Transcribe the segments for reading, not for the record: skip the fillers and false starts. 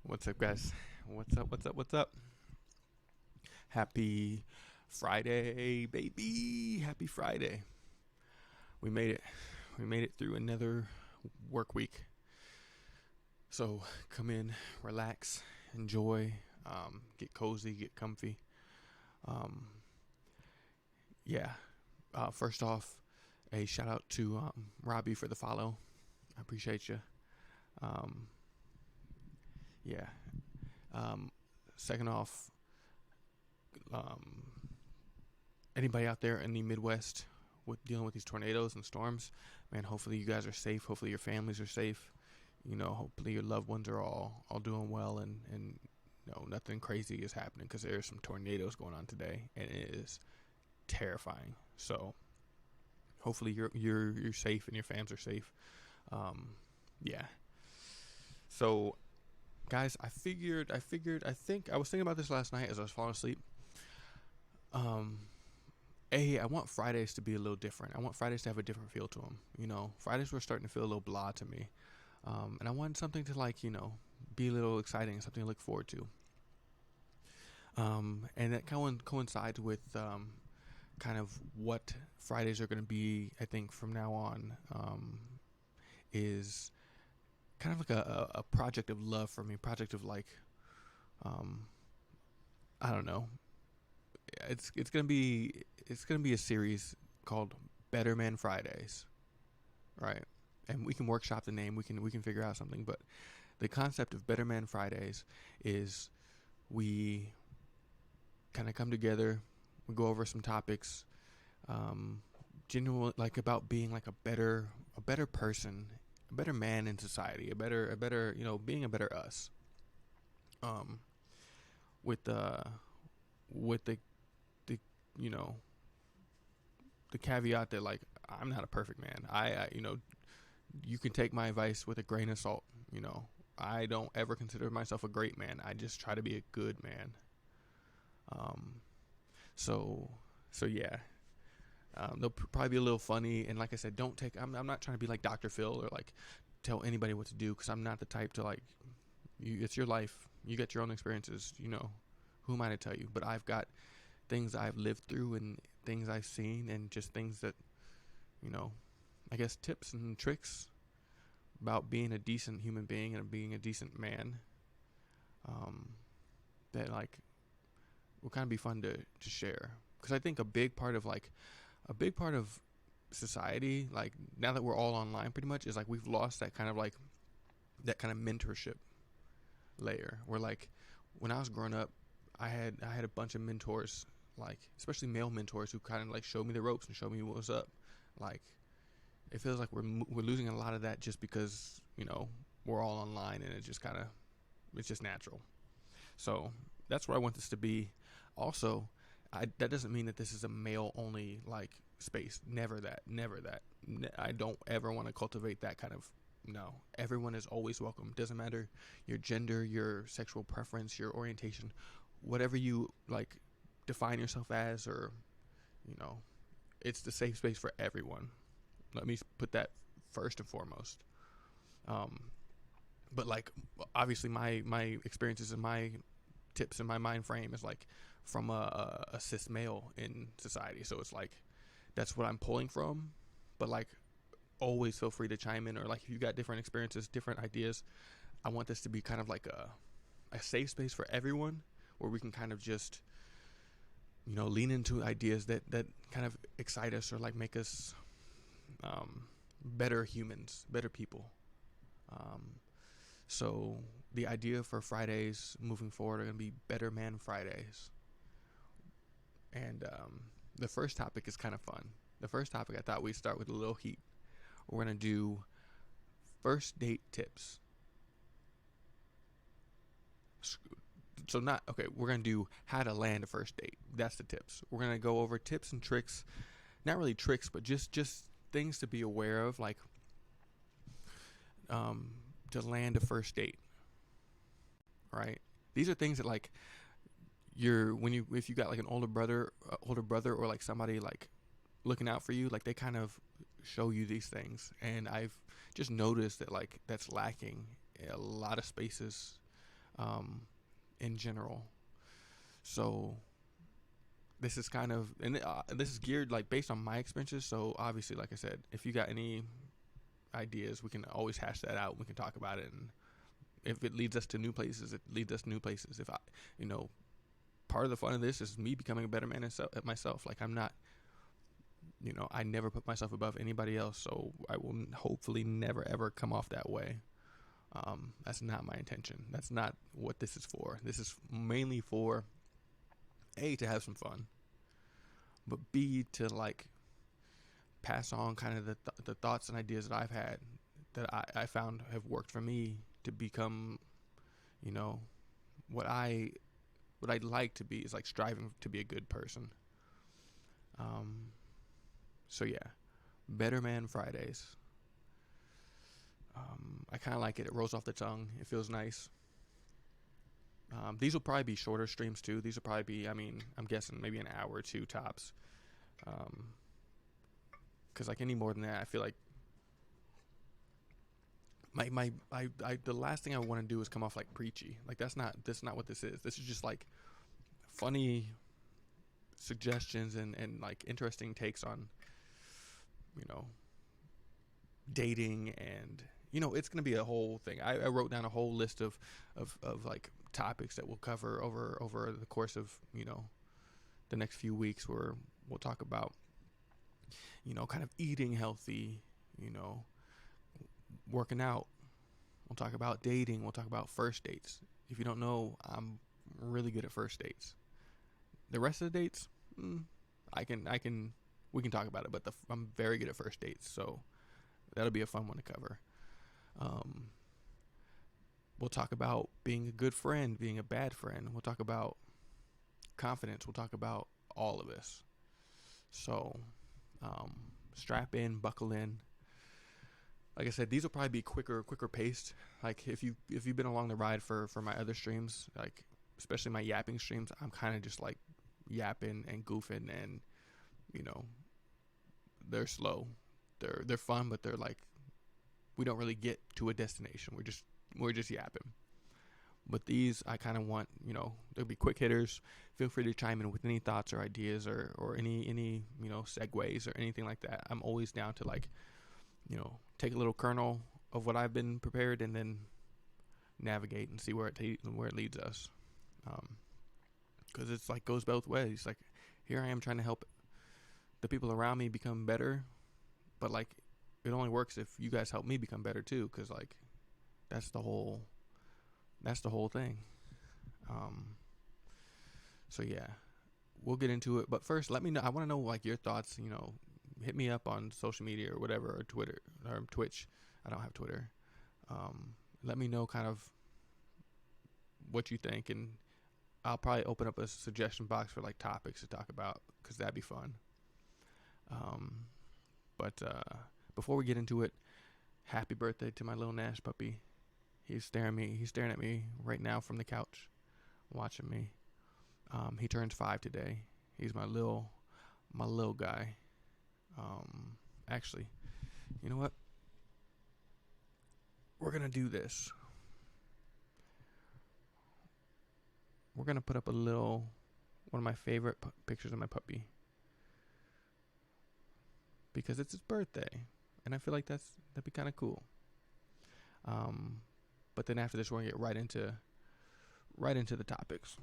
What's up, guys? What's up? What's up? What's up? Happy Friday, baby! Happy Friday. We made it. We made it through another work week. So come in, relax, enjoy, get cozy, get comfy. Um, yeah. First off, a shout out to Robbie for the follow. I appreciate you. Um, yeah. Um, Second off, um, anybody out there in the Midwest with dealing with these tornadoes and storms, man, hopefully you guys are safe. Hopefully your families are safe. Hopefully your loved ones are all doing well, and nothing crazy is happening, because there's some tornadoes going on today and it is terrifying. So hopefully you're safe and your fams are safe. Um, yeah. So guys, I was thinking about this last night as I was falling asleep. Um, I want Fridays to be a little different. I want Fridays to have a different feel to them. Fridays were starting to feel a little blah to me. And I wanted something to, be a little exciting, something to look forward to. And that coincides with kind of what Fridays are going to be, I think, from now on, is kind of like a project of love for me, project of um, I don't know. It's gonna be a series called Better Man Fridays, right? And we can workshop the name. We can figure out something. But the concept of Better Man Fridays is we kind of come together, we go over some topics, um, general, like, about being like a better person, a better man in society, a better being a better us. Um, with the you know the caveat that, like, I'm not a perfect man. You can take my advice with a grain of salt. I don't ever consider myself a great man. I just try to be a good man. Um, so so yeah. They'll probably be a little funny, and like I said, don't take. I'm not trying to be like Dr. Phil or like tell anybody what to do, because I'm not the type to, like. It's your life. You get your own experiences. Who am I to tell you? But I've got things I've lived through and things I've seen, and just things that you know. I guess tips and tricks about being a decent human being and being a decent man. Um, that, like, will kind of be fun to share, because I think a big part of society, like, now that we're all online pretty much, is like we've lost that kind of mentorship layer, where, like, when I was growing up, I had a bunch of mentors, like, especially male mentors, who kind of, like, showed me the ropes and showed me what was up. Like, it feels like we're losing a lot of that, just because we're all online, and it's just natural. So that's what I want this to be. Also, that doesn't mean that this is a male only, like, space. Never that. Never that. I don't ever want to cultivate that kind of. No, everyone is always welcome. Doesn't matter your gender, your sexual preference, your orientation, whatever you, like, define yourself as, or you know, it's the safe space for everyone. Let me put that first and foremost. Um, but, like, obviously my experiences and my tips and my mind frame is, like, from a cis male in society, so it's like that's what I'm pulling from. But, like, always feel free to chime in, or, like, if you got different experiences, different ideas. I want this to be kind of like a safe space for everyone, where we can kind of just lean into ideas that kind of excite us, or, like, make us better humans, better people. Um, so the idea for Fridays moving forward are going to be Better Man Fridays. And the first topic is kind of fun. The first topic, I thought we'd start with a little heat. We're going to do first date tips. So, not, okay, we're going to do how to land a first date. That's the tips. We're going to go over tips and tricks. Not really tricks, but just things to be aware of, like, um, to land a first date, right? These are things that, like, if you got, like, an older brother, or, like, somebody, like, looking out for you, like, they kind of show you these things. And I've just noticed that, like, that's lacking a lot of spaces, um, in general. So this is kind of, and this is geared like based on my experiences. So obviously, like I said, if you got any ideas, we can always hash that out. We can talk about it, and if it leads us to new places, it leads us to new places. If I, you know, part of the fun of this is me becoming a better man at myself. Like I'm not, I never put myself above anybody else, so I will hopefully never ever come off that way. That's not my intention. That's not what this is for. This is mainly for A, to have some fun, but B, to like pass on kind of the thoughts and ideas that I've had that I found have worked for me to become, you know, what I'd like to be is like striving to be a good person. So yeah, Better Man Fridays. I kind of like it. It rolls off the tongue. It feels nice. These will probably be shorter streams too. These will probably be, I'm guessing maybe an hour or two tops. Because like any more than that, I feel like the last thing I want to do is come off like preachy. Like that's not what this is. This is just like funny suggestions and like interesting takes on, dating, and it's gonna be a whole thing. I wrote down a whole list of like topics that we'll cover over the course of the next few weeks, where we'll talk about kind of eating healthy, working out. We'll talk about dating. We'll talk about first dates. If you don't know, I'm really good at first dates. The rest of the dates, we can talk about it, but I'm very good at first dates, so that'll be a fun one to cover. We'll talk about being a good friend, being a bad friend. We'll talk about confidence. We'll talk about all of this. So, strap in, buckle in. Like I said, these will probably be quicker paced. Like if you've been along the ride for my other streams, like especially my yapping streams, I'm kind of just like yapping and goofing, and they're slow. They're fun, but they're like, we don't really get to a destination. We're just yapping. But these, I kind of want, they'll be quick hitters. Feel free to chime in with any thoughts or ideas or any segues or anything like that. I'm always down to like, take a little kernel of what I've been prepared and then navigate and see where it leads us. Because it's like goes both ways. Like here I am trying to help the people around me become better, but like it only works if you guys help me become better too. Because like that's the whole thing. So yeah, we'll get into it. But first, let me know. I want to know like your thoughts. Hit me up on social media or whatever, or Twitter or Twitch. I don't have Twitter. Let me know kind of what you think, and I'll probably open up a suggestion box for like topics to talk about, because that'd be fun. But before we get into it, happy birthday to my little Nash puppy. He's staring at me right now from the couch, watching me. He turns 5 today. He's my little guy. Actually, you know what? We're gonna do this. We're gonna put up one of my favorite pictures of my puppy, because it's his birthday, and I feel like that'd be kind of cool. But then after this, we're gonna get right into the topics.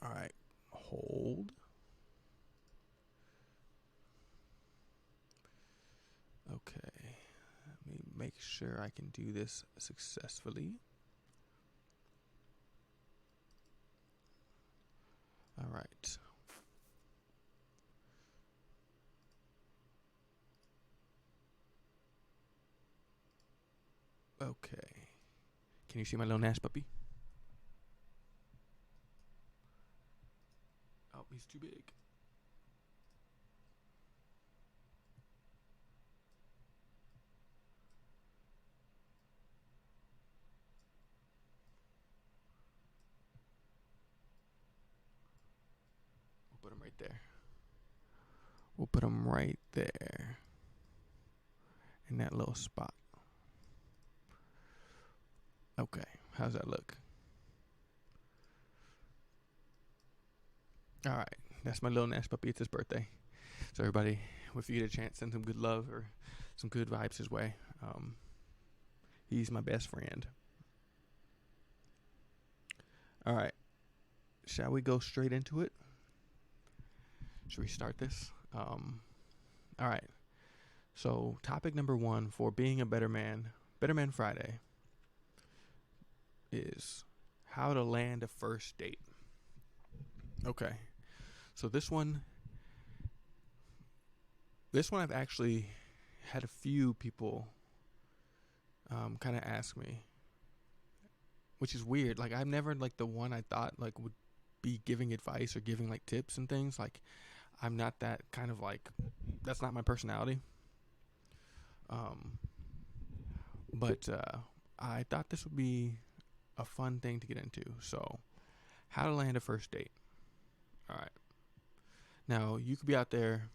All right, hold. Okay, let me make sure I can do this successfully. All right. Okay. Can you see my little Nash puppy? Oh, he's too big. We'll put him right there. We'll put him right there in that little spot. Okay. How's that look? All right. That's my little Nash puppy. It's his birthday. So everybody, if you get a chance, send some good love or some good vibes his way. He's my best friend. All right. Shall we go straight into it? Should we start this? All right. So topic number 1 for being a better man Friday, is how to land a first date. Okay. So this one I've actually had a few people kind of ask me, which is weird. Like, I'm never like the one I thought like would be giving advice or giving like tips and things. Like, I'm not that kind of like, that's not my personality. But I thought this would be a fun thing to get into. So, how to land a first date. All right. Now, you could be out there.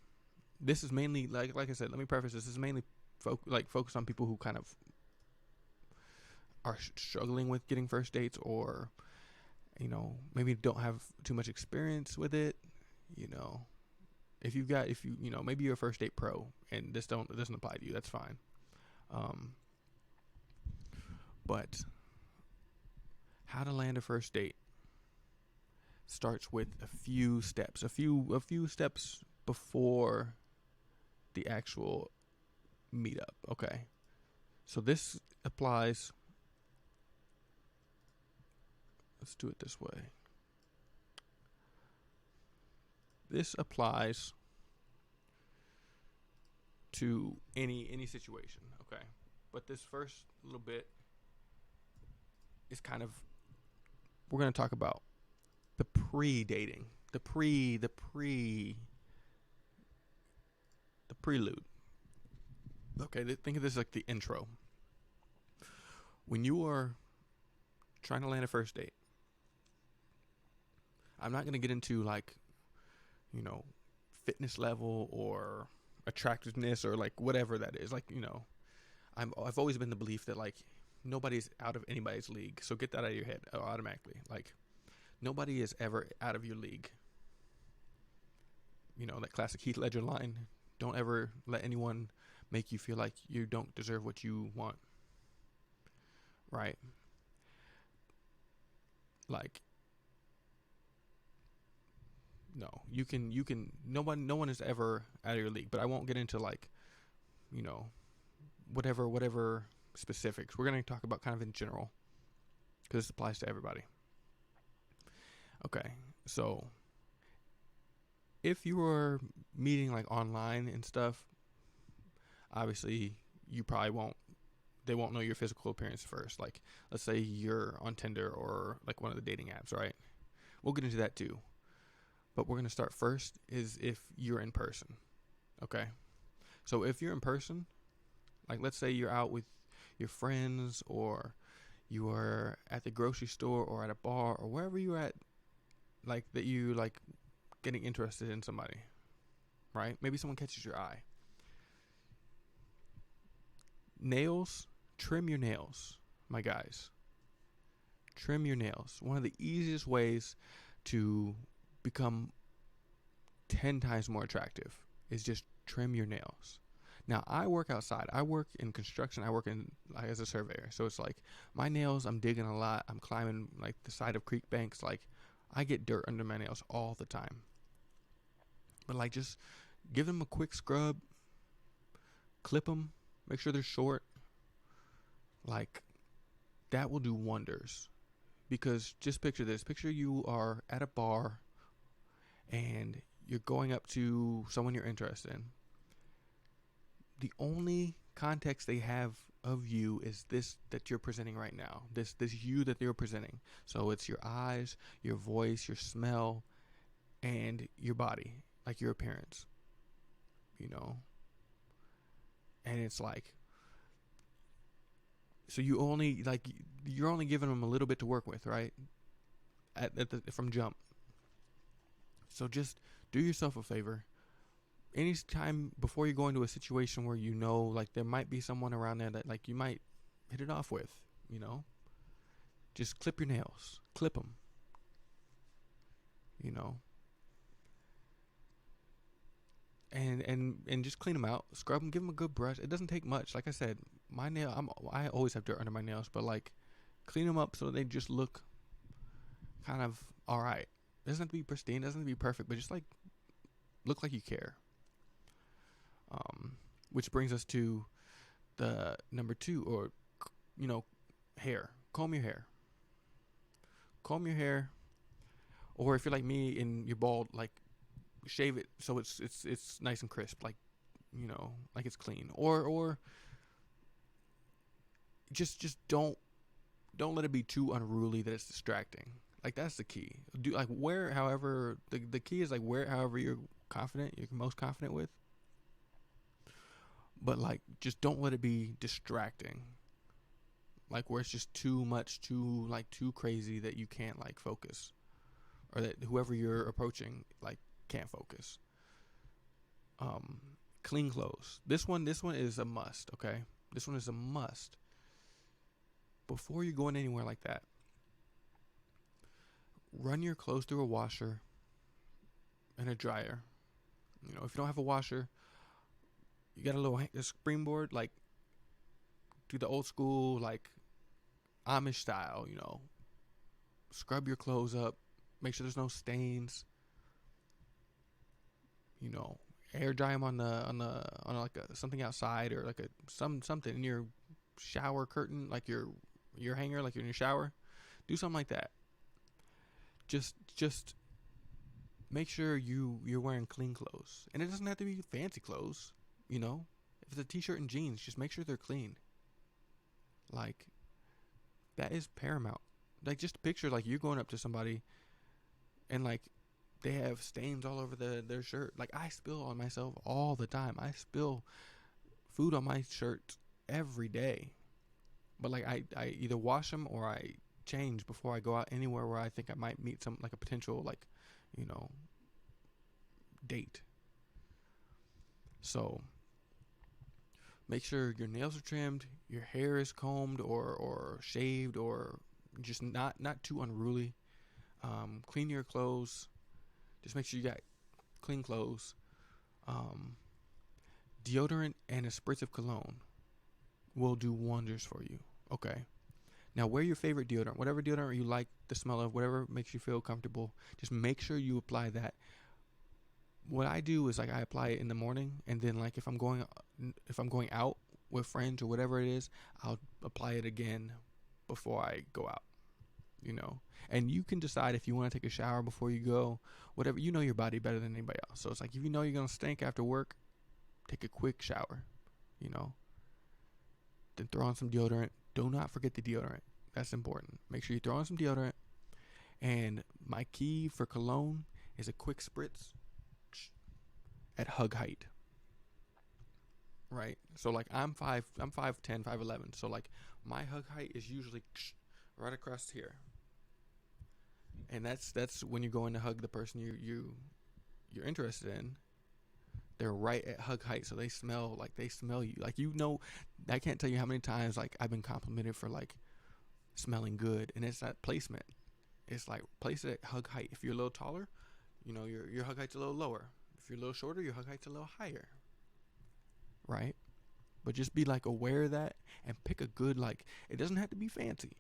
This is mainly, like I said, let me preface this is mainly focused on people who kind of are struggling with getting first dates, or, you know, maybe don't have too much experience with it. You know, if you know, maybe you're a first date pro and this doesn't apply to you, that's fine. But how to land a first date starts with a few steps before the actual meetup. Okay. So this applies. Let's do it this way. This applies to any situation, okay? But this first little bit is kind of, we're going to talk about the pre-dating, the prelude. Okay, think of this like the intro. When you are trying to land a first date, I'm not going to get into like, you know, fitness level or attractiveness or like whatever that is. Like, you know, I've always been the belief that like nobody's out of anybody's league. So get that out of your head automatically. Like, nobody is ever out of your league. You know, that classic Heath Ledger line, don't ever let anyone make you feel like you don't deserve what you want. Right? Like, no, you can, no one is ever out of your league, but I won't get into like, you know, whatever specifics. We're going to talk about kind of in general, because this applies to everybody. Okay, so if you were meeting like online and stuff, obviously you probably they won't know your physical appearance first. Like, let's say you're on Tinder or like one of the dating apps, right? We'll get into that too. But we're going to start first is if you're in person. Okay? So if you're in person, like let's say you're out with your friends, or you are at the grocery store or at a bar or wherever you're at, like that you like getting interested in somebody, right? Maybe someone catches your eye. Nails, trim your nails, my guys. Trim your nails. One of the easiest ways to become 10 times more attractive is just trim your nails. Now, I work outside. I work in construction. I work in like as a surveyor. So it's like my nails, I'm digging a lot. I'm climbing like the side of creek banks. Like, I get dirt under my nails all the time. But like, just give them a quick scrub, clip them, make sure they're short. Like, that will do wonders. Because just picture this. Picture you are at a bar and you're going up to someone you're interested in. The only context they have of you is this that you're presenting right now. This you that they're presenting. So it's your eyes, your voice, your smell, and your body, like your appearance. You know? And it's like, so you're only giving them a little bit to work with, right? From jump. So just do yourself a favor. Anytime before you go into a situation where you know like there might be someone around there that like you might hit it off with, you know, Just clip your nails. Clip them. You know, and just clean them out, scrub them, give them a good brush. It doesn't take much. Like I said, I always have dirt under my nails, but like clean them up so they just look kind of all right. It doesn't have to be pristine, it doesn't have to be perfect, but just like look like you care. Which brings us to the number 2, or hair. Comb your hair. Comb your hair, or if you're like me and you're bald, like shave it so it's nice and crisp, like like it's clean. Or just don't let it be too unruly that it's distracting. Like that's the key. Do like wear however the key is like wear however you're most confident with. But like just don't let it be distracting. Like where it's just too much, too crazy that you can't like focus, or that whoever you're approaching like can't focus. Clean clothes. This one is a must. Okay, this one is a must. Before you're going anywhere like that, run your clothes through a washer and a dryer. If you don't have a washer, you got a springboard, like do the old school like Amish style. Scrub your clothes up, make sure there's no stains. Air dry them on like something outside, or like something in your shower curtain, like your hanger, like you're in your shower. Do something like that. Just make sure you're wearing clean clothes, and it doesn't have to be fancy clothes. If it's a t-shirt and jeans, just make sure they're clean. Like that is paramount. Like just picture like you're going up to somebody, and like they have stains all over their shirt. Like I spill on myself all the time. I spill food on my shirt every day. But like I either wash them or I change before I go out anywhere where I think I might meet some like a potential like date. So make sure your nails are trimmed, your hair is combed or shaved, or just not too unruly. Clean your clothes. Just make sure you got clean clothes. Deodorant and a spritz of cologne will do wonders for you. Okay. Now wear your favorite deodorant, whatever deodorant you like the smell of, whatever makes you feel comfortable. Just make sure you apply that. What I do is like I apply it in the morning, and then like if I'm going out with friends or whatever it is, I'll apply it again before I go out. And you can decide if you want to take a shower before you go, whatever. You know your body better than anybody else. So it's like if you know you're gonna stink after work, take a quick shower. Then throw on some deodorant. Do not forget the deodorant. That's important. Make sure you throw on some deodorant. And my key for cologne is a quick spritz at hug height. Right? So like I'm 5'10", 5'11". So like my hug height is usually right across here. And that's when you're going to hug the person you're interested in. They're right at hug height, so they smell you. Like I can't tell you how many times like I've been complimented for like smelling good, and it's that placement. It's like place it at hug height. If you're a little taller, your hug height's a little lower. If you're a little shorter, your hug height's a little higher. Right? But just be like aware of that and pick a good like. It doesn't have to be fancy.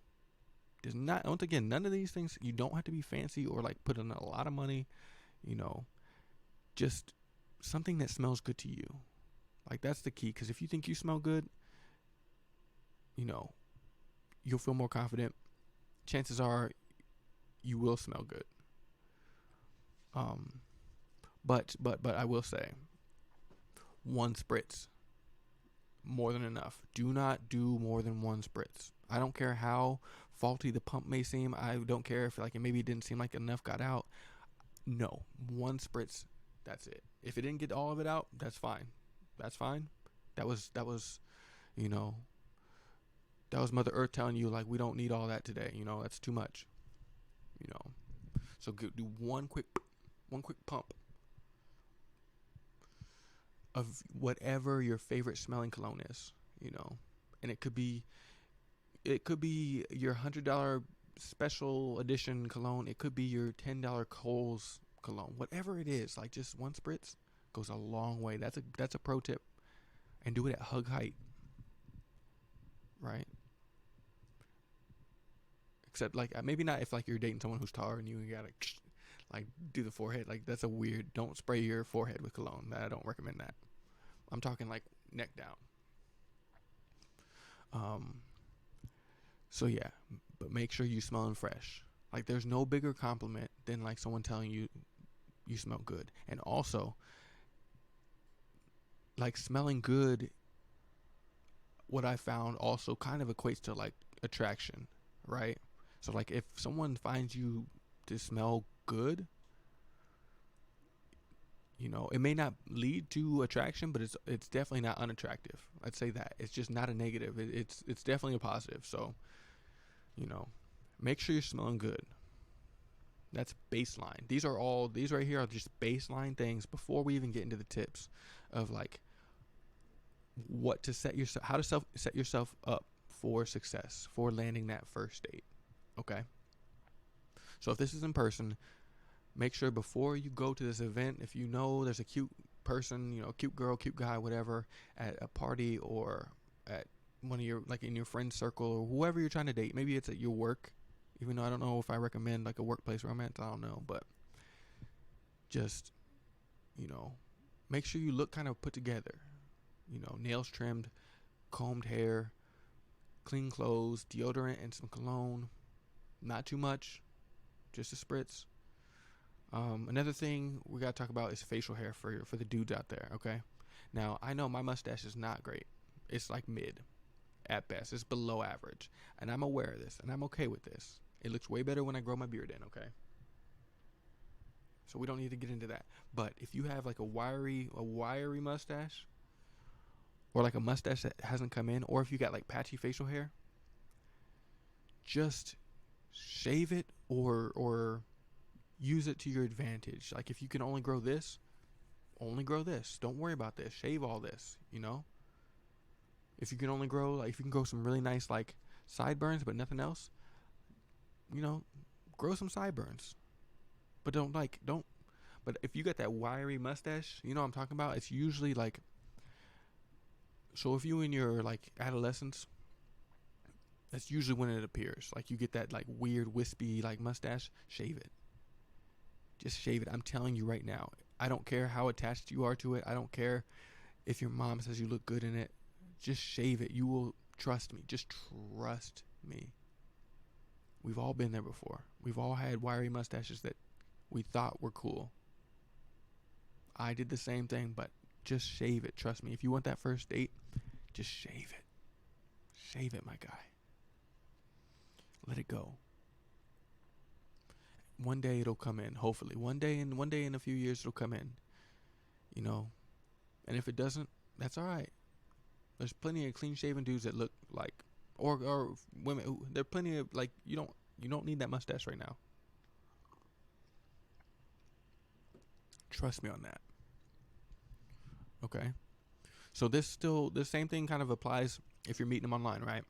Does not. Once again, none of these things. You don't have to be fancy or like put in a lot of money. Just something that smells good to you. Like that's the key. Because if you think you smell good, you'll feel more confident. Chances are, you will smell good. But I will say, one spritz, more than enough. Do not do more than one spritz. I don't care how faulty the pump may seem. I don't care if like maybe it didn't seem like enough got out. No, one spritz, that's it. If it didn't get all of it out, that's fine. That's fine. That was that was Mother Earth telling you like we don't need all that today. That's too much. So do one quick pump of whatever your favorite smelling cologne is. And it could be your $100 special edition cologne. It could be your $10 Kohl's cologne. Whatever it is, like just one spritz goes a long way. That's a pro tip. And do it at hug height, right? Except like maybe not if like you're dating someone who's taller and you gotta like do the forehead. Like that's a weird. Don't spray your forehead with cologne. I don't recommend that. I'm talking like neck down. So yeah, but make sure you smelling fresh. Like there's no bigger compliment than like someone telling you you smell good. And also, like smelling good, what I found also kind of equates to like attraction, right? So like if someone finds you to smell good, you know, it may not lead to attraction, but it's definitely not unattractive. I'd say that it's just not a negative. It's definitely a positive. So, you know, make sure you're smelling good. That's baseline. These right here are just baseline things before we even get into the tips of like what to how to set yourself up for success, for landing that first date. Okay. So if this is in person, make sure before you go to this event, if you know there's a cute person, you know, cute girl, cute guy, whatever, at a party or at one of your, like in your friend circle or whoever you're trying to date, maybe it's at your work, even though I don't know if I recommend like a workplace romance, I don't know, but just, you know, make sure you look kind of put together, you know, nails trimmed, combed hair, clean clothes, deodorant and some cologne, not too much, just a spritz. Another thing we gotta talk about is facial hair for the dudes out there. Okay, now I know my mustache is not great. It's like mid, at best. It's below average, and I'm aware of this, and I'm okay with this. It looks way better when I grow my beard in. Okay, so we don't need to get into that. But if you have like a wiry mustache, or like a mustache that hasn't come in, or if you got like patchy facial hair, just shave it or use it to your advantage. Like if you can only grow this, don't worry about this, shave all this, you know. If you can only grow, like if you can grow some really nice like sideburns but nothing else, you know, grow some sideburns. But but if you got that wiry mustache, you know what I'm talking about, it's usually like, so if you in your like adolescence, that's usually when it appears. Like you get that like weird wispy like mustache, shave it. Just shave it. I'm telling you right now. I don't care how attached you are to it. I don't care if your mom says you look good in it. Just shave it. You will trust me. Just trust me. We've all been there before. We've all had wiry mustaches that we thought were cool. I did the same thing, but just shave it. Trust me. If you want that first date, just shave it. Shave it, my guy. Let it go. One day it'll come in, hopefully. One day in a few years it'll come in. You know. And if it doesn't, that's alright. There's plenty of clean shaven dudes that look like, or women who, there are plenty of like, you don't need that mustache right now. Trust me on that. Okay. So the same thing kind of applies if you're meeting them online, right?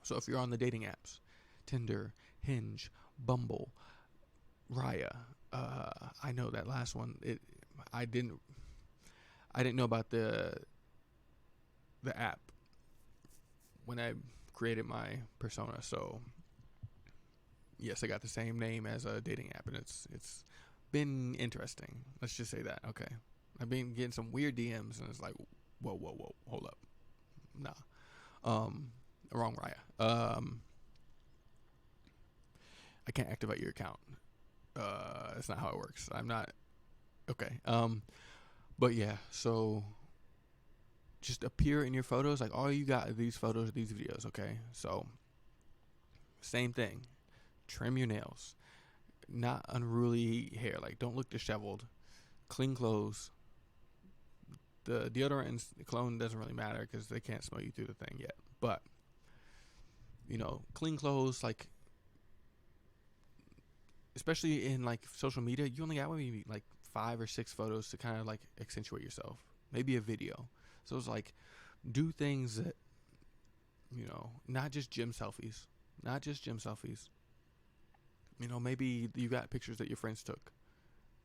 So if you're on the dating apps, Tinder, Hinge, Bumble, Raya, I know that last one. I didn't know about the app when I created my persona. So yes, I got the same name as a dating app, and it's been interesting. Let's just say that. Okay, I've been getting some weird DMs, and it's like, whoa, hold up, nah, wrong Raya. I can't activate your account. That's not how it works. I'm not okay. But yeah, so just appear in your photos. Like all you got are these photos, these videos. Okay, so same thing. Trim your nails. Not unruly hair. Like don't look disheveled. Clean clothes. The deodorant and cologne doesn't really matter because they can't smell you through the thing yet. But you know, clean clothes. Like especially in like social media, you only got maybe like 5 or 6 photos to kind of like accentuate yourself. Maybe a video. So it's like do things that, you know, not just gym selfies. You know, maybe you got pictures that your friends took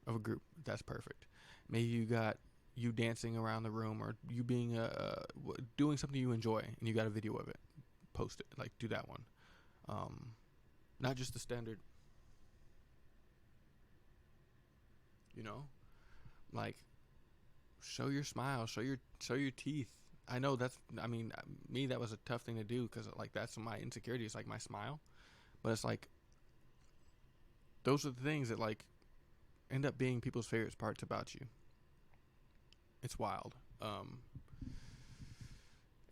of a group. That's perfect. Maybe you got you dancing around the room, or you being doing something you enjoy, and you got a video of it. Post it. Like, do that one. Not just the standard. You know, like, show your smile, show your teeth. I know that's. I mean, me, that was a tough thing to do because like that's my insecurity. It's like my smile, but it's like those are the things that like end up being people's favorite parts about you. It's wild.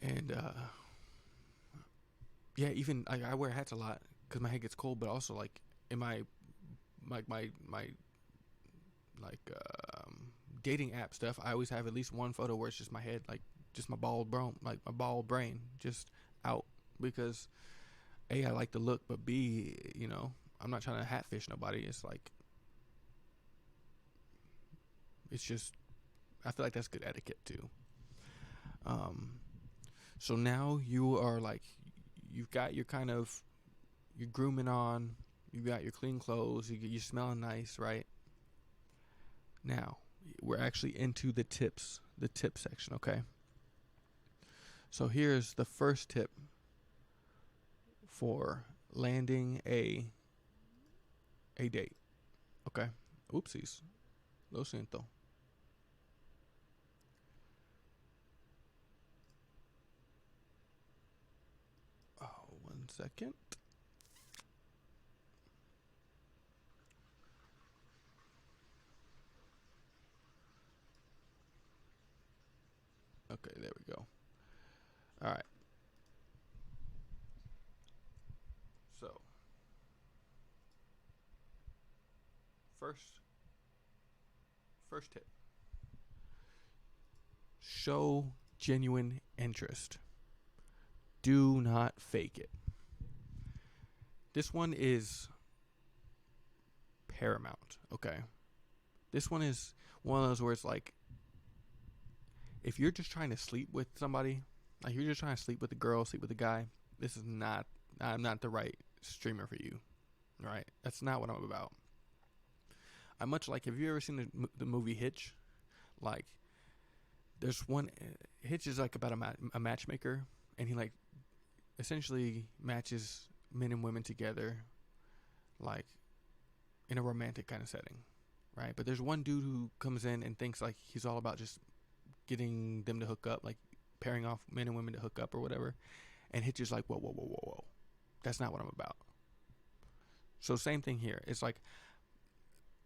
And yeah, even I wear hats a lot because my head gets cold, but also like in my like dating app stuff, I always have at least one photo where it's just my head, like just my bald brain, just out because A, I like the look, but B, you know, I'm not trying to hatfish nobody. It's like it's just I feel like that's good etiquette too. So now you are like you've got your kind of your grooming on, you got your clean clothes, you're smelling nice, right? Now we're actually into the tip section, okay? So here's the first tip for landing a date. Okay. Oopsies. Lo siento. Oh, 1 second. Okay, there we go. All right. So, first first tip. Show genuine interest. Do not fake it. This one is paramount, okay? This one is one of those where it's like if you're just trying to sleep with somebody, like you're just trying to sleep with a girl, sleep with a guy, this is not I'm not the right streamer for you, right? That's not what I'm about. I'm much like, have you ever seen the movie Hitch? Like, there's one, Hitch is like about a matchmaker, and he like essentially matches men and women together, like in a romantic kind of setting, right? But there's one dude who comes in and thinks like he's all about just getting them to hook up, like pairing off men and women to hook up or whatever. And Hitch is like, whoa, whoa, whoa, whoa, whoa. That's not what I'm about. So same thing here. It's like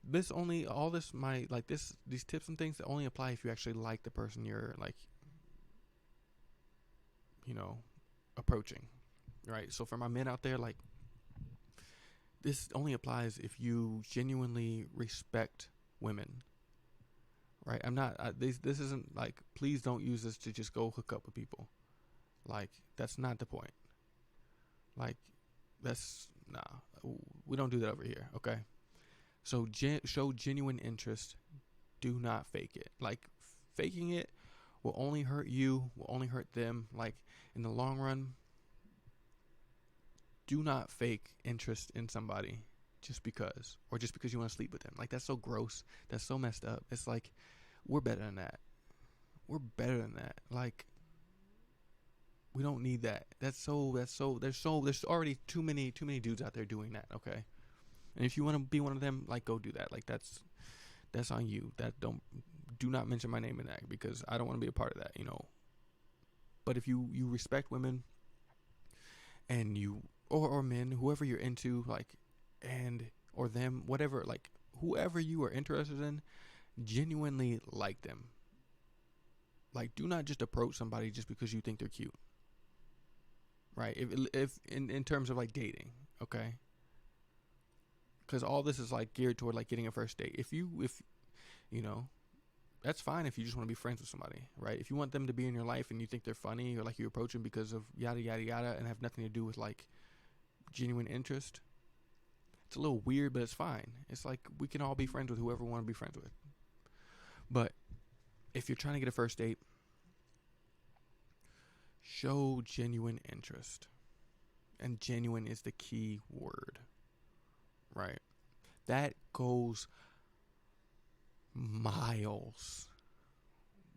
this only all this my like this these tips and things that only apply if you actually like the person you're like, you know, approaching, right? So for my men out there, like this only applies if you genuinely respect women, right? I'm not this isn't like, please don't use this to just go hook up with people. Like that's not the point. Like that's nah, we don't do that over here, okay? So show genuine interest. Do not fake it. Like faking it will only hurt you, will only hurt them. Like in the long run, do not fake interest in somebody just because, or just because you want to sleep with them. Like that's so gross. That's so messed up. It's like we're better than that. We're better than that. Like we don't need that. There's already too many dudes out there doing that, okay? And if you want to be one of them, like go do that. Like that's on you. That do not mention my name in that because I don't want to be a part of that, you know. But if you respect women and you or men, whoever you're into, like, and or them, whatever, like whoever you are interested in, genuinely like them. Like do not just approach somebody just because you think they're cute. Right? If in terms of like dating, okay? Because all this is like geared toward like getting a first date. If you know, that's fine if you just want to be friends with somebody, right? If you want them to be in your life and you think they're funny or like you approach them because of yada yada yada and have nothing to do with like genuine interest, it's a little weird, but it's fine. It's like we can all be friends with whoever we want to be friends with. But if you're trying to get a first date, show genuine interest. And genuine is the key word, right? That goes miles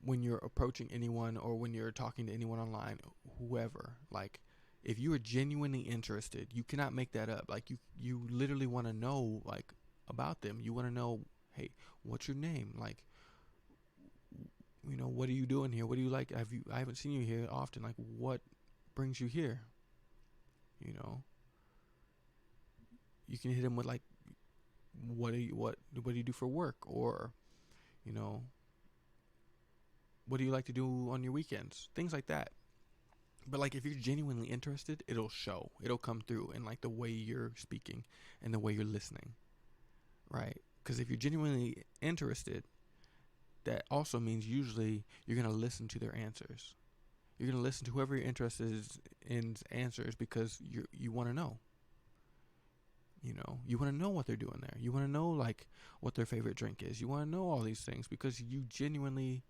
when you're approaching anyone or when you're talking to anyone online, whoever. Like, if you are genuinely interested, you cannot make that up. Like, you literally want to know, like, about them. You want to know, hey, what's your name? Like, what are you doing here? What do you like? I haven't seen you here often. Like, what brings you here? You know, you can hit them with like, what do you do for work? Or, you know, what do you like to do on your weekends? Things like that. But like, if you're genuinely interested, it'll show. It'll come through in like the way you're speaking and the way you're listening, right? Because if you're genuinely interested, that also means usually you're gonna listen to their answers. You're gonna listen to whoever you're interested in answers because you want to know. You want to know what they're doing there. You want to know like what their favorite drink is. You want to know all these things because you genuinely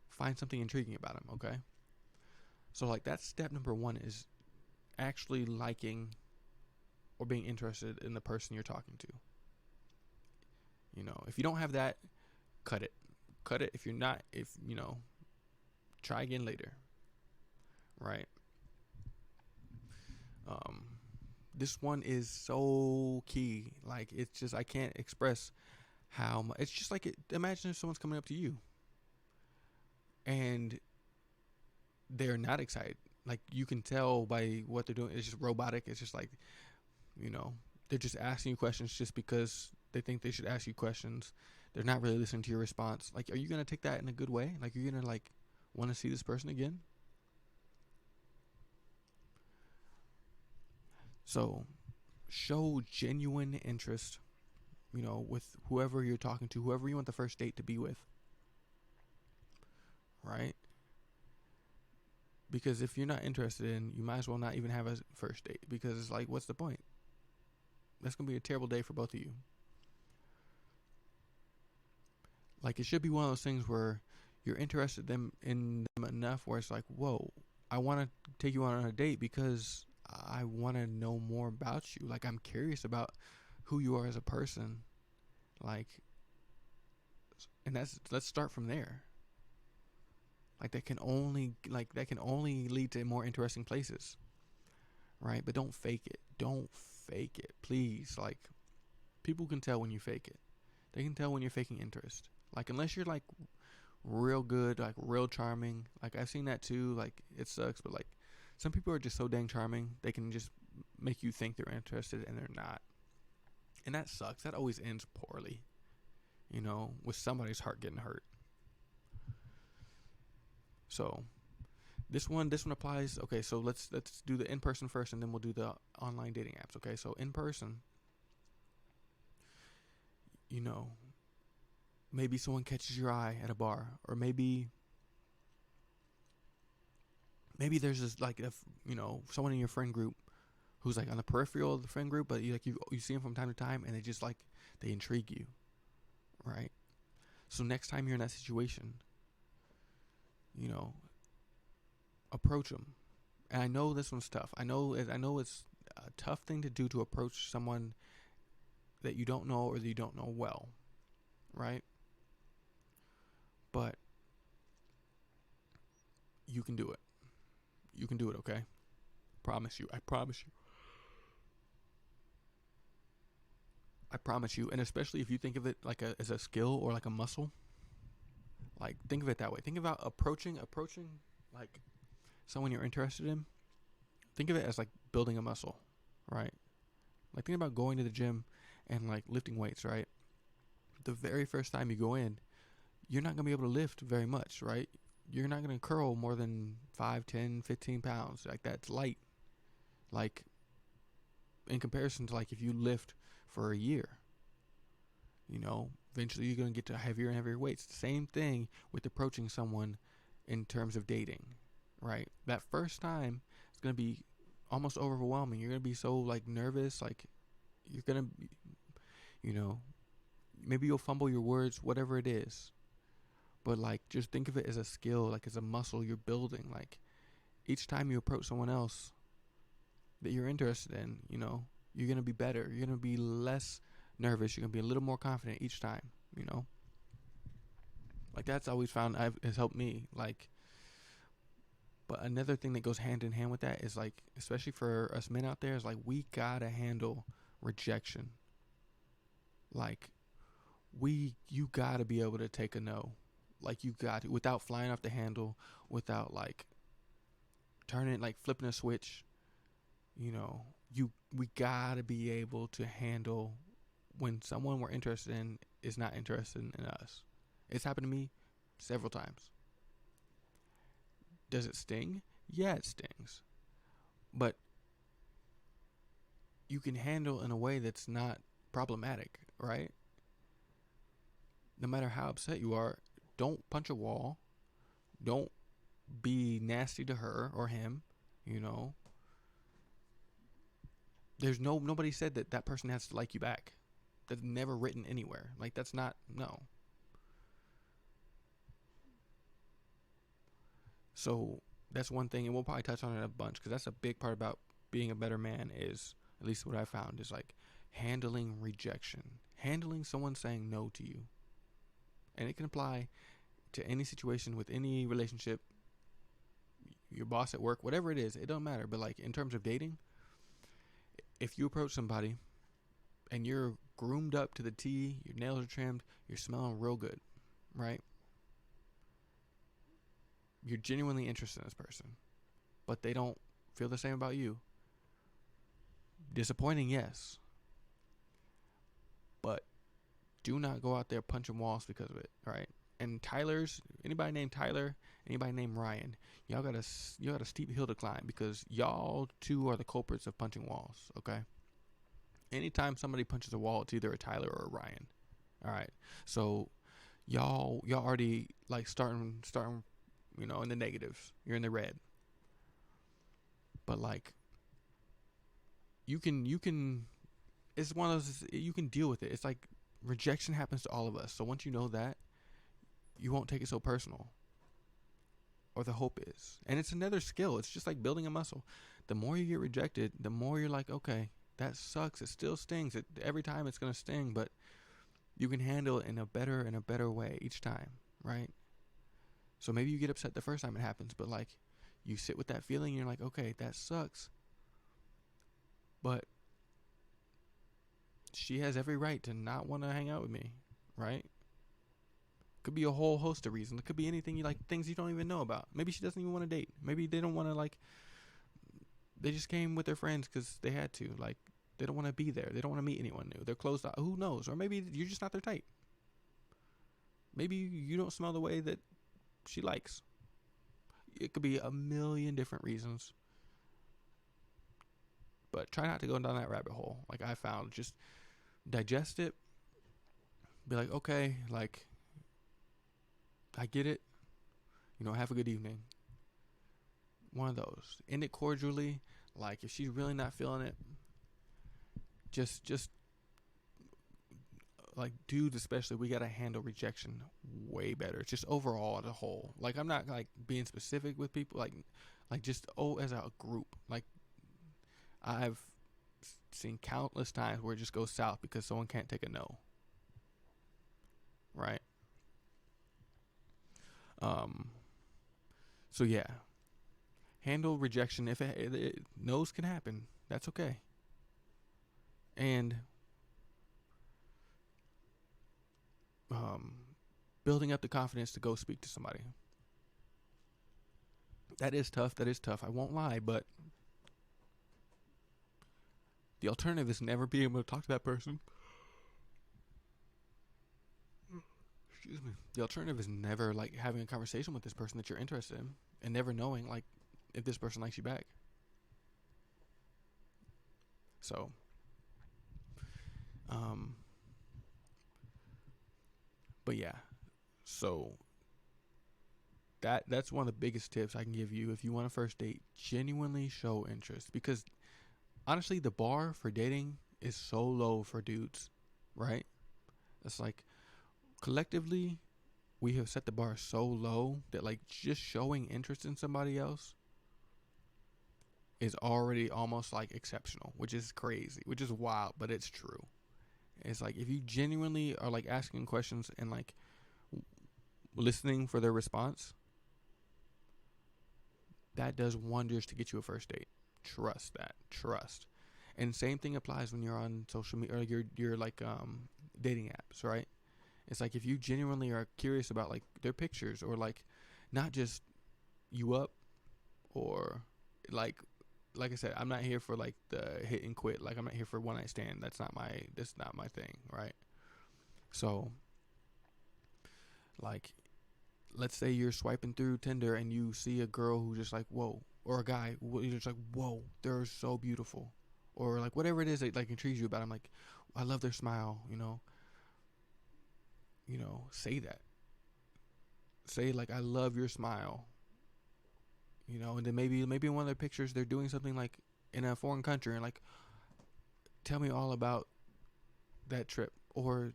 find something intriguing about them. Okay. So like that's step number one, is actually liking or being interested in the person you're talking to. If you don't have that, cut it. Cut it. Try again later. Right. This one is so key. Like, it's just, I can't express how much. It's just like, imagine if someone's coming up to you and they're not excited. Like, you can tell by what they're doing. It's just robotic. It's just like, they're just asking you questions just because they think they should ask you questions. They're not really listening to your response. Like, are you going to take that in a good way? Like, you're going to like want to see this person again? So show genuine interest, with whoever you're talking to, whoever you want the first date to be with. Right? Because if you're not interested in, you might as well not even have a first date, because it's like, what's the point? That's going to be a terrible day for both of you. Like, it should be one of those things where you're interested in them enough where it's like, whoa, I want to take you on a date because I want to know more about you. Like, I'm curious about who you are as a person. Like, and let's start from there. Like, that can only lead to more interesting places. Right? But don't fake it. Don't fake it. Please. Like, people can tell when you fake it. They can tell when you're faking interest. Like, unless you're like real good, like real charming. Like, I've seen that too. Like, it sucks, but like, some people are just so dang charming, they can just make you think they're interested and they're not. And that sucks. That always ends poorly, with somebody's heart getting hurt. So this one applies. Okay, so let's do the in-person first, and then we'll do the online dating apps. Okay, so in person, maybe someone catches your eye at a bar, or maybe there's this like, if someone in your friend group who's like on the peripheral of the friend group, but you see them from time to time, and they intrigue you, right? So next time you're in that situation, approach them. And I know this one's tough. I know it's a tough thing to do, to approach someone that you don't know or that you don't know well, right? But you can do it. You can do it, okay? Promise you. I promise you. I promise you. And especially if you think of it like as a skill or like a muscle. Like, think of it that way. Think about approaching like someone you're interested in. Think of it as like building a muscle, right? Like, think about going to the gym and like lifting weights, right? The very first time you go in, you're not going to be able to lift very much, right? You're not going to curl more than 5, 10, 15 pounds. Like, that's light. Like, in comparison to like if you lift for a year, eventually you're going to get to heavier and heavier weights. Same thing with approaching someone in terms of dating, right? That first time, it's going to be almost overwhelming. You're going to be so like nervous. Like, you're going to, maybe you'll fumble your words, whatever it is. But like, just think of it as a skill, like as a muscle you're building. Like, each time you approach someone else that you're interested in, you're going to be better. You're going to be less nervous, you're gonna be a little more confident each time. You know, like that's always found has helped me. Like, but another thing that goes hand in hand with that is like, especially for us men out there, is like we gotta handle rejection. Like, you gotta be able to take a no. Like you got to, without flying off the handle, without like turning, like flipping a switch. You know, we gotta be able to handle when someone we're interested in is not interested in us. It's happened to me several times. Does it sting? Yeah, it stings. But you can handle in a way that's not problematic, right? No matter how upset you are, don't punch a wall. Don't be nasty to her or him, you know. There's nobody said that person has to like you back. That's never written anywhere. Like that's not, no. So that's one thing, and we'll probably touch on it a bunch because that's a big part about being a better man. Is at least what I found is like handling rejection, handling someone saying no to you, and it can apply to any situation with any relationship, your boss at work, whatever it is. It don't matter. But like in terms of dating, if you approach somebody and you're groomed up to the T, your nails are trimmed, you're smelling real good, right? You're genuinely interested in this person, but they don't feel the same about you. Disappointing, yes. But do not go out there punching walls because of it, right? And anybody named Tyler, anybody named Ryan, y'all got a steep hill to climb because y'all two are the culprits of punching walls, okay? Anytime somebody punches a wall, it's either a Tyler or a Ryan. All right. So y'all already like starting, you know, in the negatives. You're in the red. But like you can it's one of those, you can deal with it. It's like rejection happens to all of us. So once you know that, you won't take it so personal. Or the hope is. And it's another skill. It's just like building a muscle. The more you get rejected, the more you're like, okay, that sucks. It still stings. Every time it's going to sting, but you can handle it in a better way each time, right? So maybe you get upset the first time it happens, but like you sit with that feeling and you're like, okay, that sucks. But she has every right to not want to hang out with me, right? Could be a whole host of reasons. It could be anything you like, things you don't even know about. Maybe she doesn't even want to date. Maybe they don't want to like, they just came with their friends because they had to. Like, they don't want to be there. They don't want to meet anyone new. They're closed off. Who knows? Or maybe you're just not their type. Maybe you don't smell the way that she likes. It could be a million different reasons. But try not to go down that rabbit hole. Like I found, just digest it. Be like, okay, like, I get it. You know, have a good evening. One of those. End it cordially. Like, if she's really not feeling it, just like dudes especially, we gotta handle rejection way better. Just overall as a whole. Like, I'm not like being specific with people. Like just as a group. Like, I've seen countless times where it just goes south because someone can't take a no. Right? So yeah, handle rejection. If no's can happen, that's okay. And building up the confidence to go speak to somebody. That is tough. I won't lie, but the alternative is never being able to talk to that person. Excuse me. The alternative is never like having a conversation with this person that you're interested in and never knowing like if this person likes you back. So, but yeah, so that's one of the biggest tips I can give you if you want a first date. Genuinely show interest, because honestly, the bar for dating is so low for dudes, right? It's like collectively we have set the bar so low that like just showing interest in somebody else is already almost like exceptional, which is crazy, which is wild, but it's true. It's like if you genuinely are like asking questions and like listening for their response, that does wonders to get you a first date. Trust that. Trust. And same thing applies when you're on social media or your like dating apps, right? It's like if you genuinely are curious about like their pictures or like not just you up or like I said, I'm not here for like the hit and quit. Like I'm not here for one night stand. That's not my thing, right? So like let's say you're swiping through Tinder and you see a girl who just like whoa, or a guy you're just like whoa, they're so beautiful, or like whatever it is that like intrigues you about. I'm like, I love their smile, say that. Say like I love your smile, and then maybe in one of their pictures they're doing something like in a foreign country and like tell me all about that trip, or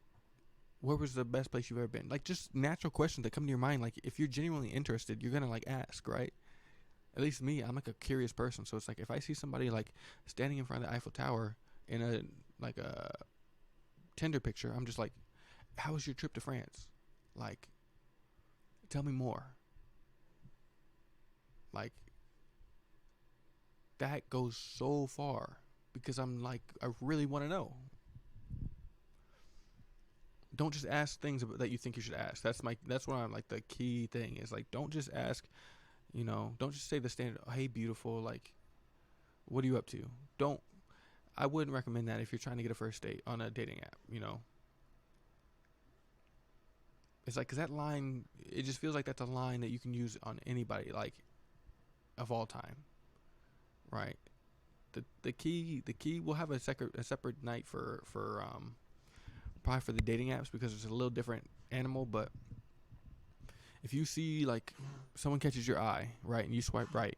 where was the best place you've ever been? Like just natural questions that come to your mind. Like if you're genuinely interested, you're gonna like ask, right? At least me, I'm like a curious person. So it's like if I see somebody like standing in front of the Eiffel Tower in a like a Tinder picture, I'm just like, how was your trip to France? Like, tell me more. Like that goes so far because I'm like, I really want to know. Don't just ask things that you think you should ask. That's what I'm like the key thing is like don't just ask, don't just say the standard, oh, hey beautiful, like what are you up to? Don't I wouldn't recommend that if you're trying to get a first date on a dating app. It's like cuz that line it just feels like that's a line that you can use on anybody like of all time, right? The key we'll have a separate night for probably for the dating apps because it's a little different animal, but if you see like someone catches your eye, right, and you swipe right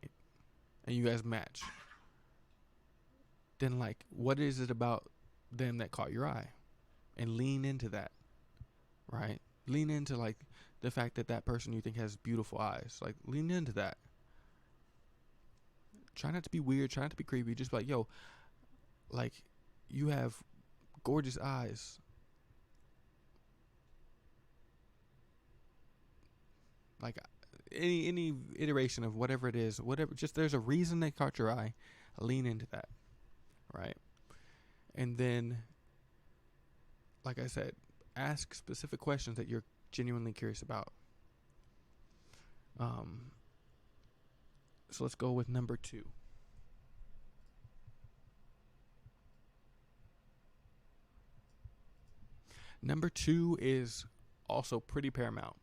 and you guys match, then like what is it about them that caught your eye? And lean into that, right? Lean into like the fact that that person you think has beautiful eyes. Like lean into that. Try not to be weird, try not to be creepy, just be like, yo, like you have gorgeous eyes. Like any iteration of whatever it is, whatever, just there's a reason they caught your eye. Lean into that, right? And then, like I said, ask specific questions that you're genuinely curious about. So let's go with number 2. Number 2 is also pretty paramount.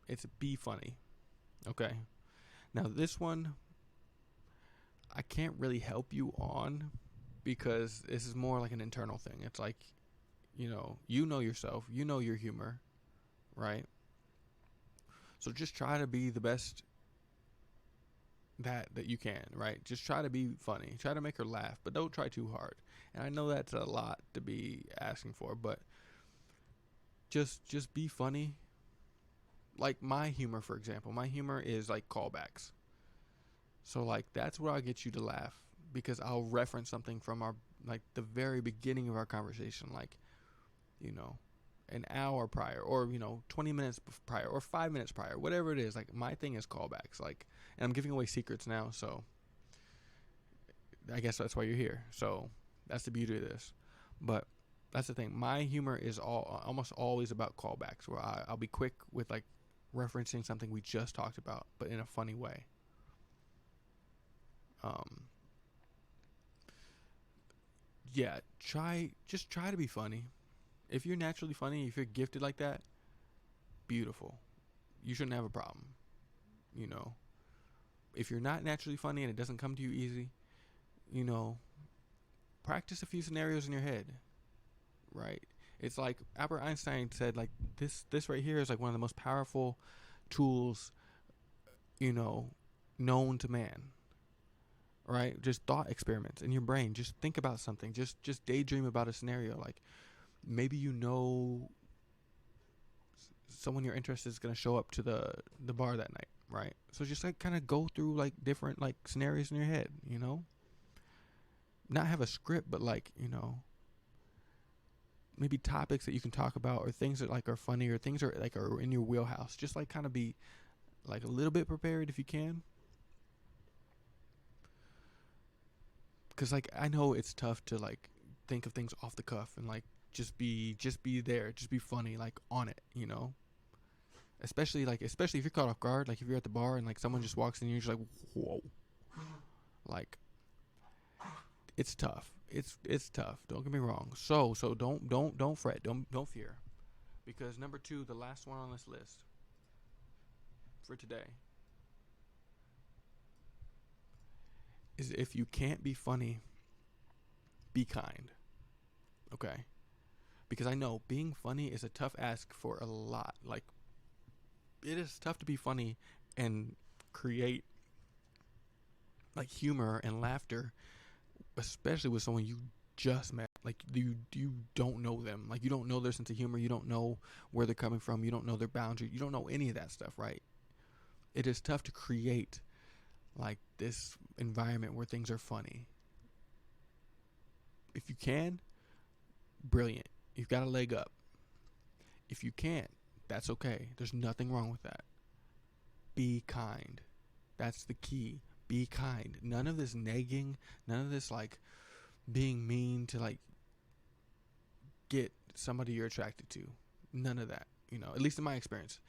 It's be funny. Okay. Now this one I can't really help you on because this is more like an internal thing. It's like, you know yourself, you know your humor, right? So just try to be the best that you can, right? Just try to be funny. Try to make her laugh, but don't try too hard. And I know that's a lot to be asking for, but just be funny. Like my humor, for example, my humor is like callbacks. So like that's where I'll get you to laugh because I'll reference something from our like the very beginning of our conversation, like, an hour prior or 20 minutes prior or 5 minutes prior, whatever it is. Like my thing is callbacks, like, and I'm giving away secrets now, so I guess that's why you're here. So that's the beauty of this. But that's the thing, my humor is almost always about callbacks, where I'll be quick with like referencing something we just talked about but in a funny way. Yeah, just try to be funny. If you're naturally funny, if you're gifted like that, beautiful. You shouldn't have a problem. If you're not naturally funny and it doesn't come to you easy, practice a few scenarios in your head, right? It's like Albert Einstein said, like this right here is like one of the most powerful tools, known to man. Right? Just thought experiments in your brain. Just think about something. Just daydream about a scenario. Like maybe someone you're interested in is gonna show up to the bar that night, right? So just like kind of go through like different like scenarios in your head, Not have a script, but like, maybe topics that you can talk about, or things that like are funny, or things are like are in your wheelhouse. Just like kind of be like a little bit prepared if you can. Because like I know it's tough to like think of things off the cuff and like just be there, just be funny, like on it, you know. Especially if you're caught off guard, like if you're at the bar and like someone just walks in, and you're just like, whoa, like it's tough. It's tough. Don't get me wrong. So don't fret. Don't fear, because number two, the last one on this list for today, is if you can't be funny, be kind. Okay, because I know being funny is a tough ask for a lot. Like it is tough to be funny and create like humor and laughter, especially with someone you just met. Like you don't know them. Like you don't know their sense of humor. You don't know where they're coming from. You don't know their boundaries. You don't know any of that stuff, right? It is tough to create like this environment where things are funny. If you can, brilliant. You've got a leg up. If you can't, that's okay. There's nothing wrong with that. Be kind. That's the key. Be kind. None of this nagging, none of this like being mean to like get somebody you're attracted to. None of that. You know, at least in my experience.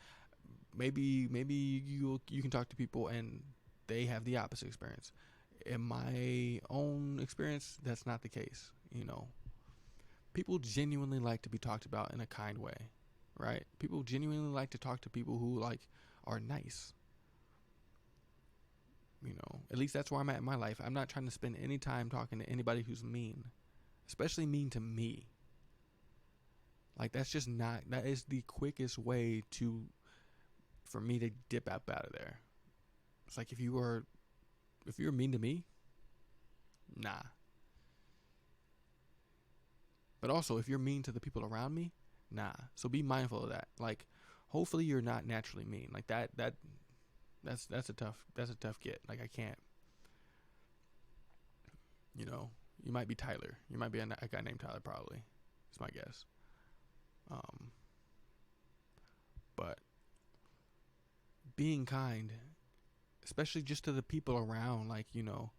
Maybe you can talk to people and they have the opposite experience. In my own experience, that's not the case. You know, people genuinely like to be talked about in a kind way, right? People genuinely like to talk to people who like are nice. You know, at least that's where I'm at in my life. I'm not trying to spend any time talking to anybody who's mean, especially mean to me. Like that's just not, that is the quickest way to, for me to dip out of there. It's like if you're mean to me, nah. But also if you're mean to the people around me, nah. So be mindful of that. Like hopefully you're not naturally mean. Like that's a tough get. Like I can't. You know, you might be Tyler. You might be a guy named Tyler probably. It's my guess. But being kind, especially just to the people around, like, you know,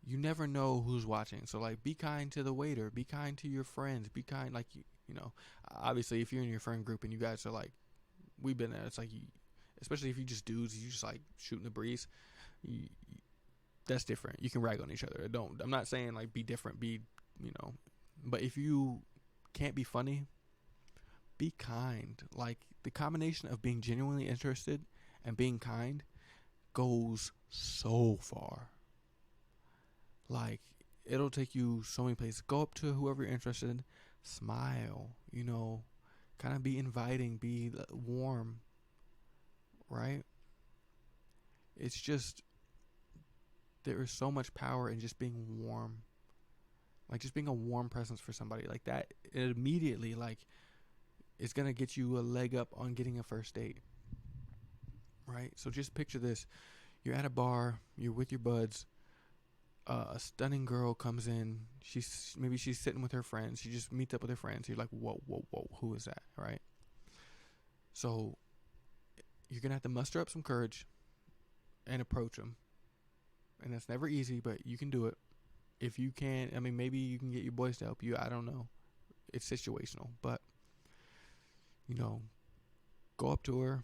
you never know who's watching. So like be kind to the waiter, be kind to your friends, be kind, like you know, obviously if you're in your friend group and you guys are like, we've been there, it's like especially if you just dudes, you just like shooting the breeze, that's different. You can rag on each other. I'm not saying like be different, be, you know, but if you can't be funny, be kind. Like the combination of being genuinely interested and being kind goes so far. Like it'll take you so many places. Go up to whoever you're interested in, smile, you know, kind of be inviting, be warm, right? It's just, there is so much power in just being warm. Like just being a warm presence for somebody like that, it immediately like it's gonna get you a leg up on getting a first date, right? So just picture this: you're at a bar, you're with your buds. A stunning girl comes in. She's sitting with her friends. She just meets up with her friends. You're like, whoa, who is that, right? So you're gonna have to muster up some courage and approach them, and that's never easy, but you can do it. If you can't, I mean, maybe you can get your boys to help you. I don't know. It's situational, but you know, go up to her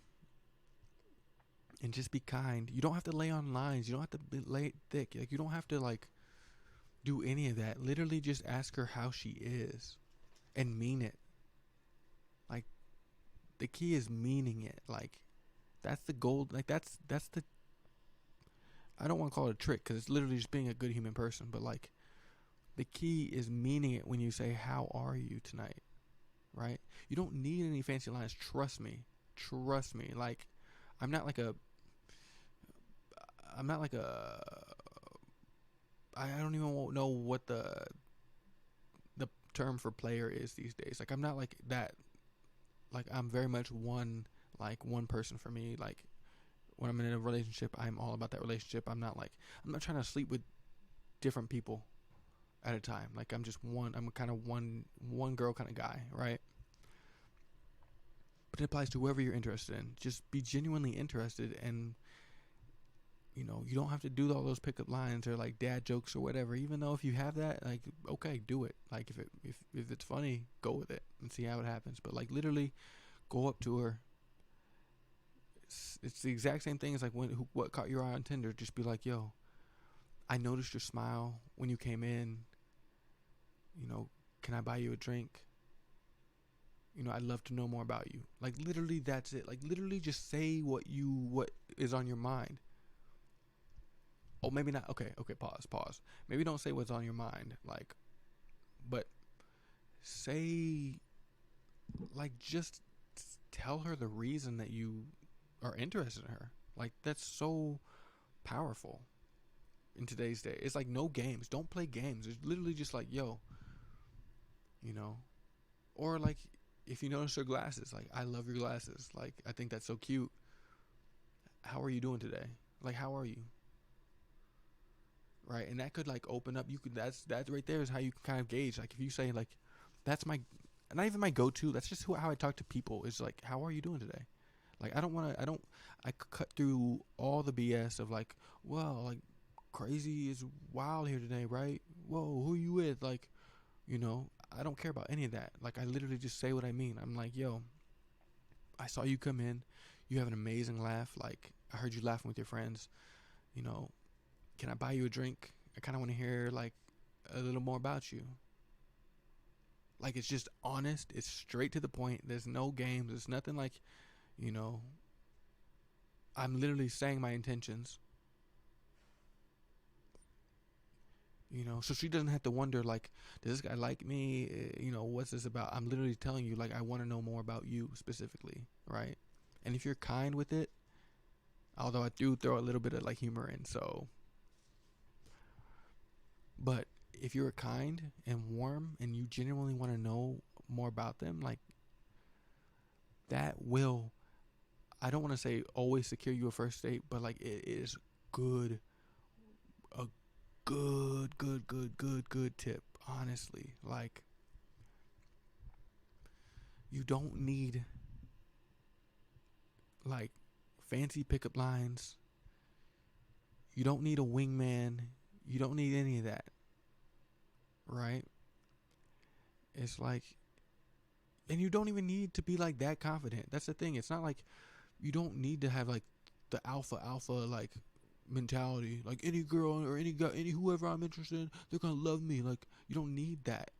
and just be kind. You don't have to lay on lines. You don't have to lay thick. Like you don't have to like do any of that. Literally just ask her how she is and mean it. Like the key is meaning it. Like that's the gold. Like that's the, I don't want to call it a trick because it's literally just being a good human person, but like the key is meaning it when you say, how are you tonight? Right? You don't need any fancy lines. Trust me. Like I'm not like a I don't even know what the term for player is these days. Like I'm not like that. Like I'm very much one person for me. Like when I'm in a relationship, I'm all about that relationship. I'm not trying to sleep with different people. at a time. Like I'm a kind of one girl kind of guy, right? But it applies to whoever you're interested in. Just be genuinely interested, and you don't have to do all those pickup lines or like dad jokes or whatever. Even though if you have that, like, okay, do it. Like if it's funny, go with it and see how it happens. But like literally, go up to her. It's the exact same thing as like what caught your eye on Tinder. Just be like, yo, I noticed your smile when you came in. Can I buy you a drink? I'd love to know more about you. Like literally, that's it. Like literally, just say what is on your mind. Oh, maybe not. Okay. Pause. Maybe don't say what's on your mind. Like, but say, like, just tell her the reason that you are interested in her. Like, that's so powerful in today's day. It's like no games. Don't play games. It's literally just like, yo, you know, or like if you notice her glasses, like, I love your glasses. Like, I think that's so cute. How are you doing today? Like, how are you? Right, and that could like open up. You could that right there is how you can kind of gauge. Like if you say like, that's my, not even my go-to. That's just how I talk to people. Is like, how are you doing today? Like I cut through all the BS of like, well, like crazy is wild here today, right? Whoa, who are you with? Like, I don't care about any of that. Like I literally just say what I mean. I'm like, yo, I saw you come in. You have an amazing laugh. Like I heard you laughing with your friends. You know, can I buy you a drink? I kind of want to hear like a little more about you. Like it's just honest. It's straight to the point. There's no games. It's nothing like, you know, I'm literally saying my intentions. So she doesn't have to wonder like, does this guy like me? What's this about? I'm literally telling you like, I want to know more about you specifically, right? And if you're kind with it, although I do throw a little bit of like humor in, so. But if you're kind and warm and you genuinely want to know more about them, like that will, I don't want to say always secure you a first date, but like it is good, a good tip, honestly. Like you don't need like fancy pickup lines. You don't need a wingman. You don't need any of that, right? It's like, and you don't even need to be like that confident. That's the thing. It's not like you don't need to have like the alpha like mentality. Like any girl or any guy, any whoever I'm interested in, they're gonna love me. Like you don't need that.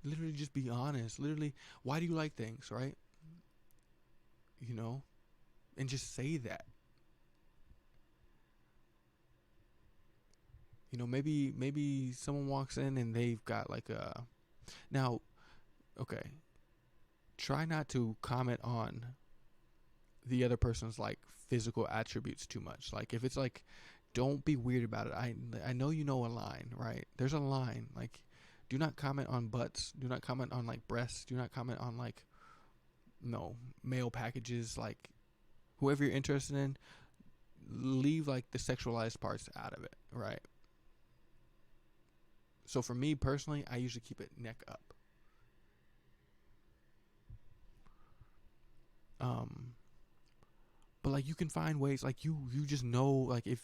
Literally, just be honest. Literally, why do you like things, right? And just say that. Maybe someone walks in and they've got like a now. Okay, try not to comment on the other person's like physical attributes too much. Like if it's like, don't be weird about it. I know a line, right? There's a line. Like, do not comment on butts. Do not comment on like breasts. Do not comment on like no male packages. Like whoever you're interested in, leave like the sexualized parts out of it, right? So for me personally, I usually keep it neck up. But like you can find ways, like you just know, like if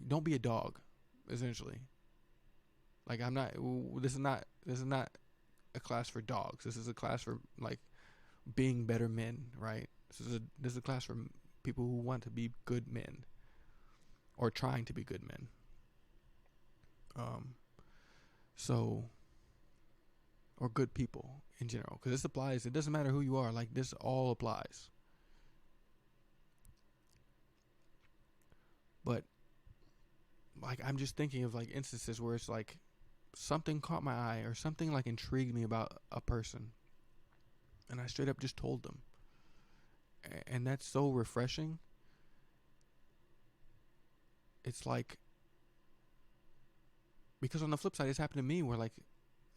don't be a dog, essentially. Like I'm not. This is not a class for dogs. This is a class for like being better men, right? This is a class for people who want to be good men or trying to be good men. Um, so or good people in general, because this applies. It doesn't matter who you are. Like this all applies. But like I'm just thinking of like instances where it's like something caught my eye or something like intrigued me about a person, and I straight up just told them, and that's so refreshing. It's like, because on the flip side, it's happened to me where like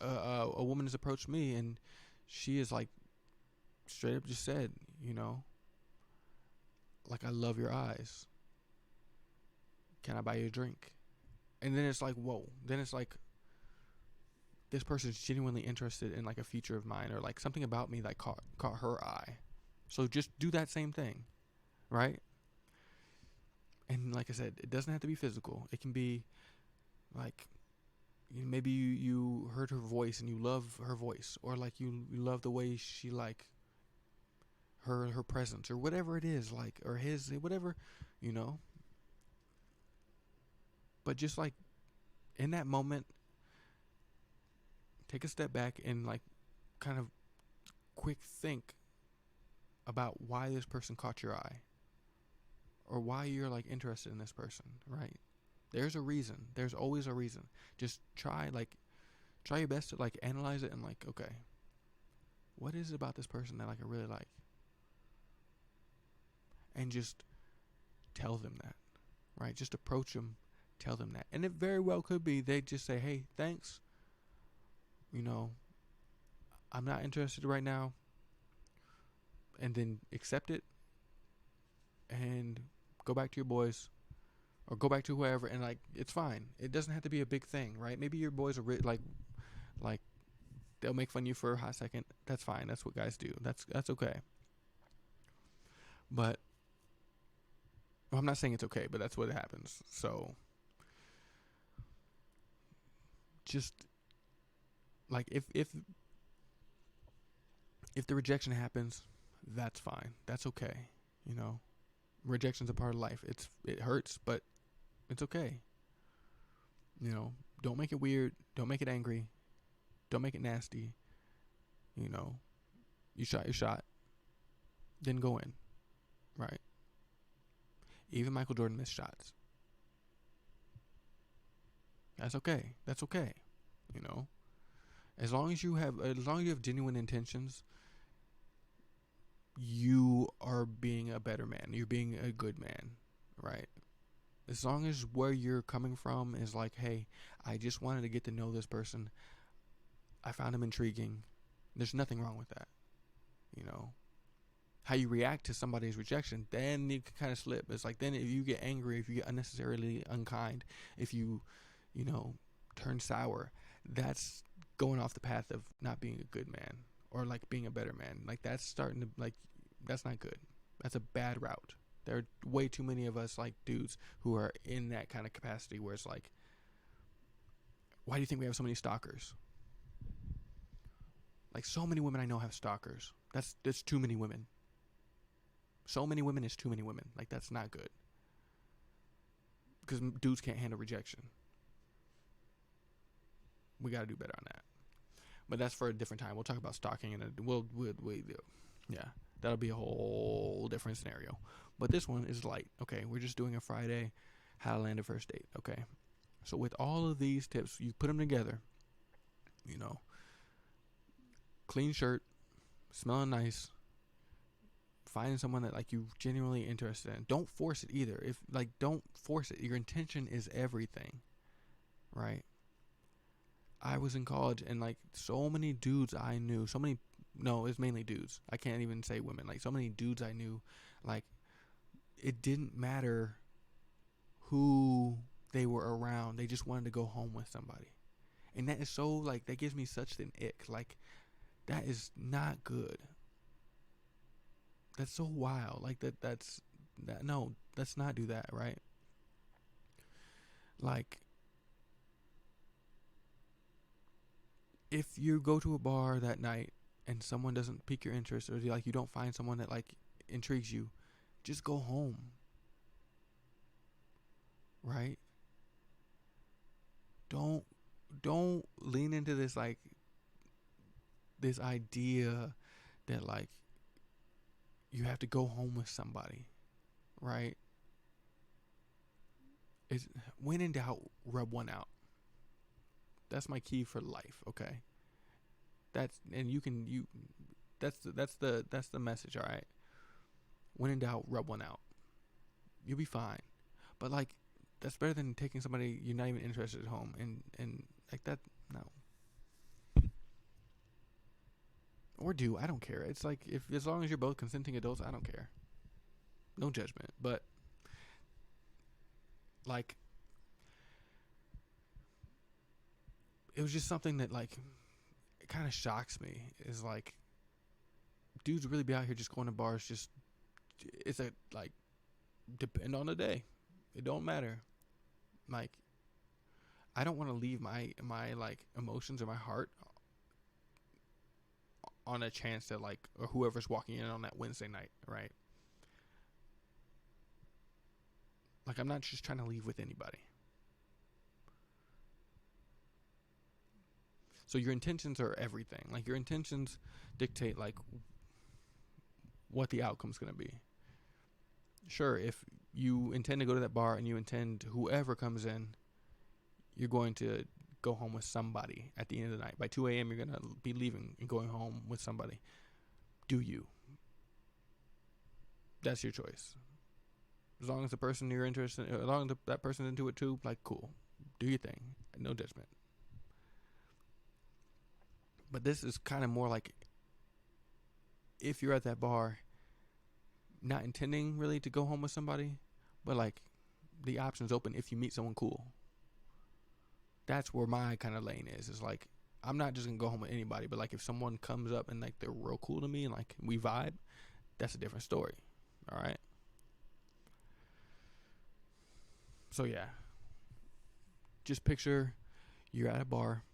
a woman has approached me and she is like straight up just said, like, I love your eyes. Can I buy you a drink? And then it's like, whoa. Then it's like, this person's genuinely interested in like a feature of mine, or like something about me that caught her eye. So just do that same thing, right? And like I said, it doesn't have to be physical. It can be like, maybe you heard her voice and you love her voice, or like you love the way she like her presence, or whatever it is, like, or his, whatever, you know. But just like in that moment, take a step back and like kind of quick think about why this person caught your eye, or why you're like interested in this person, right? There's a reason. There's always a reason. Just try your best to like analyze it and like, okay, what is it about this person that like I really like? And just tell them that, right? Just approach them, tell them that. And it very well could be they just say, hey, thanks, you know, I'm not interested right now, and then accept it and go back to your boys, or go back to whoever, and like, it's fine. It doesn't have to be a big thing, right? Maybe your boys are like they'll make fun of you for a hot second. That's fine. That's what guys do. That's okay. But well, I'm not saying it's okay, but that's what happens. So just like if the rejection happens, that's fine. That's okay. You know, rejection's a part of life. It hurts, but it's okay. You know, don't make it weird. Don't make it angry. Don't make it nasty. You know, you shot your shot. Then go in, right? Even Michael Jordan missed shots. That's okay. That's okay. You know, as long as you have genuine intentions, you are being a better man. You're being a good man, right? As long as where you're coming from is like, hey, I just wanted to get to know this person. I found him intriguing. There's nothing wrong with that. You know, how you react to somebody's rejection, then you can kind of slip. It's like, then if you get angry, if you get unnecessarily unkind, if you know, turn sour, that's going off the path of not being a good man, or like being a better man. Like, that's starting to, like, that's not good. That's a bad route. There are way too many of us, like, dudes who are in that kind of capacity where it's like, why do you think we have so many stalkers? Like, so many women I know have stalkers. That's too many women. So many women is too many women. Like, that's not good. Because dudes can't handle rejection. We got to do better on that. But that's for a different time. We'll talk about stalking, and we'll yeah, that'll be a whole different scenario. But this one is light. Okay, we're just doing a Friday, how to land a first date. Okay, so with all of these tips, you put them together. You know, clean shirt, smelling nice, finding someone that like you genuinely interested in. Don't force it either. Don't force it. Your intention is everything, right? I was in college, and like, so many dudes I knew, it's mainly dudes. I can't even say women. Like, so many dudes I knew, like, it didn't matter who they were around. They just wanted to go home with somebody. And that is so, like, that gives me such an ick. Like, that is not good. That's so wild. Like, no, let's not do that, right? Like, if you go to a bar that night and someone doesn't pique your interest, or like you don't find someone that like intrigues you, just go home. Right? Don't lean into this, like, this idea that like you have to go home with somebody, right? It's, when in doubt, rub one out. That's my key for life, okay? That's the message, all right? When in doubt, rub one out. You'll be fine. But like, that's better than taking somebody you're not even interested at home, and like that. No. Or do, I don't care. It's like, if as long as you're both consenting adults, I don't care. No judgment. But like, it was just something that like it kind of shocks me. Is like dudes really be out here just going to bars. Just it's a like depend on the day. It don't matter. Like I don't want to leave my like emotions or my heart on a chance that like or whoever's walking in on that Wednesday night, right? Like I'm not just trying to leave with anybody. So your intentions are everything. Like your intentions dictate like what the outcome's going to be. Sure, if you intend to go to that bar and you intend whoever comes in, you're going to go home with somebody at the end of the night. By 2 a.m., you're going to be leaving and going home with somebody. Do you? That's your choice. As long as the person you're interested in, as long as that person's into it too, like, cool. Do your thing. No judgment. But this is kind of more like if you're at that bar, not intending really to go home with somebody, but like the option's open if you meet someone cool. That's where my kind of lane is. It's like I'm not just gonna go home with anybody, but like if someone comes up and like they're real cool to me and like we vibe, that's a different story. All right. So yeah, just picture you're at a bar.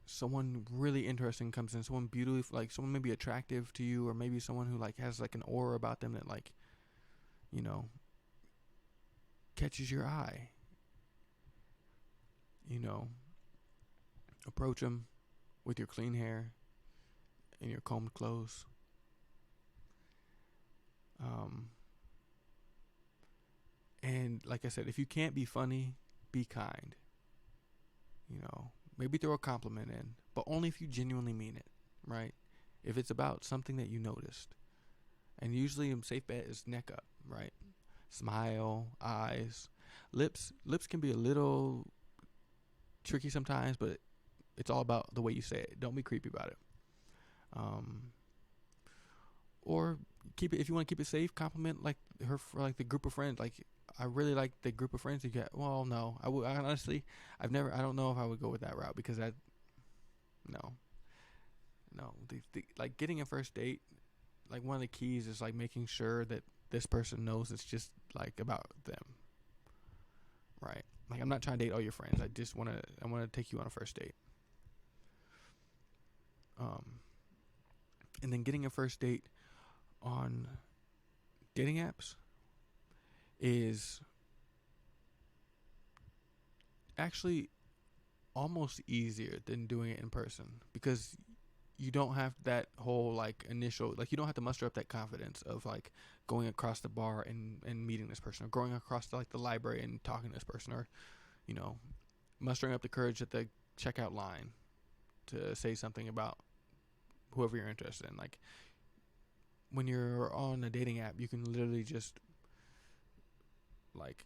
Someone really interesting comes in. Someone beautiful, like someone maybe attractive to you, or maybe someone who like has like an aura about them that like, you know, catches your eye. You know, approach them with your clean hair and your combed clothes. And like I said, if you can't be funny, be kind. You know, maybe throw a compliment in, but only if you genuinely mean it, right? If it's about something that you noticed. And usually a safe bet is neck up, right? Smile, eyes, lips. Lips can be a little tricky sometimes, but it's all about the way you say it. Don't be creepy about it. Or keep it if you want to keep it safe. Compliment like her, like the group of friends. Like I really like the group of friends you get. Well, no, I would honestly. I don't know if I would go with that route because no. Like getting a first date. Like one of the keys is like making sure that this person knows it's just like about them. Right. Like I'm not trying to date all your friends. I want to take you on a first date. And then getting a first date on dating apps is actually almost easier than doing it in person because you don't have that whole like initial like you don't have to muster up that confidence of like going across the bar and meeting this person or going across to, like the library and talking to this person or you know mustering up the courage at the checkout line to say something about whoever you're interested in. Like when you're on a dating app, you can literally just like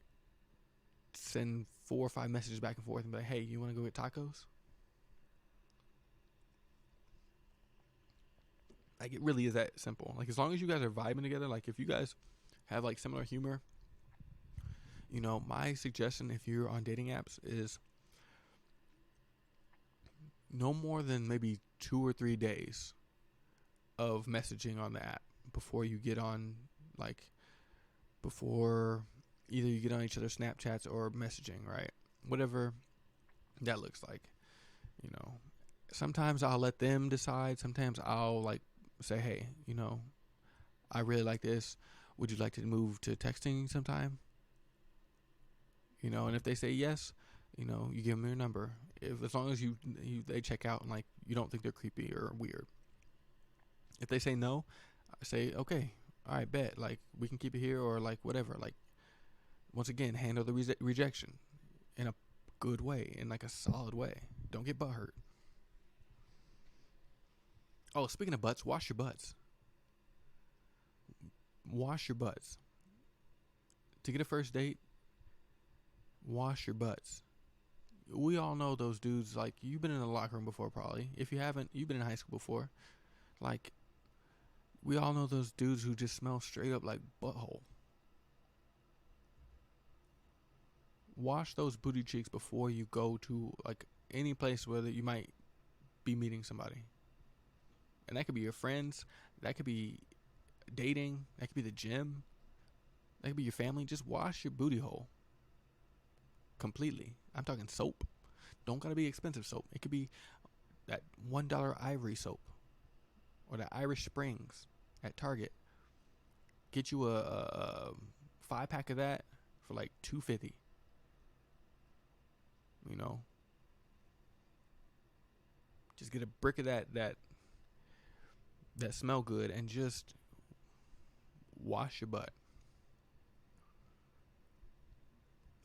send 4 or 5 messages back and forth and be like, hey, you want to go get tacos? Like it really is that simple. Like as long as you guys are vibing together, like if you guys have like similar humor, you know, my suggestion if you're on dating apps is no more than maybe 2 or 3 days of messaging on the app before you get on like before either you get on each other's Snapchats or messaging, right? Whatever that looks like. You know, sometimes I'll let them decide. Sometimes I'll like say, hey, you know, I really like this. Would you like to move to texting sometime? You know, and if they say yes, you know, you give them your number. If as long as they check out and like you don't think they're creepy or weird. If they say no, I say okay, all right, bet. Like we can keep it here or like whatever. Like once again, handle the rejection in a good way, in like a solid way. Don't get butthurt. Oh, speaking of butts, wash your butts. Wash your butts. To get a first date, wash your butts. We all know those dudes, like, you've been in the locker room before probably. If you haven't, you've been in high school before. Like, we all know those dudes who just smell straight up like butthole. Wash those booty cheeks before you go to, like, any place where you might be meeting somebody. And that could be your friends, that could be dating, that could be the gym, that could be your family. Just wash your booty hole completely. I'm talking soap. Don't gotta be expensive soap. It could be that $1 Ivory soap or that Irish Springs at Target. Get you a 5-pack of that for like $2.50. You know, just get a brick of that smell good and just wash your butt.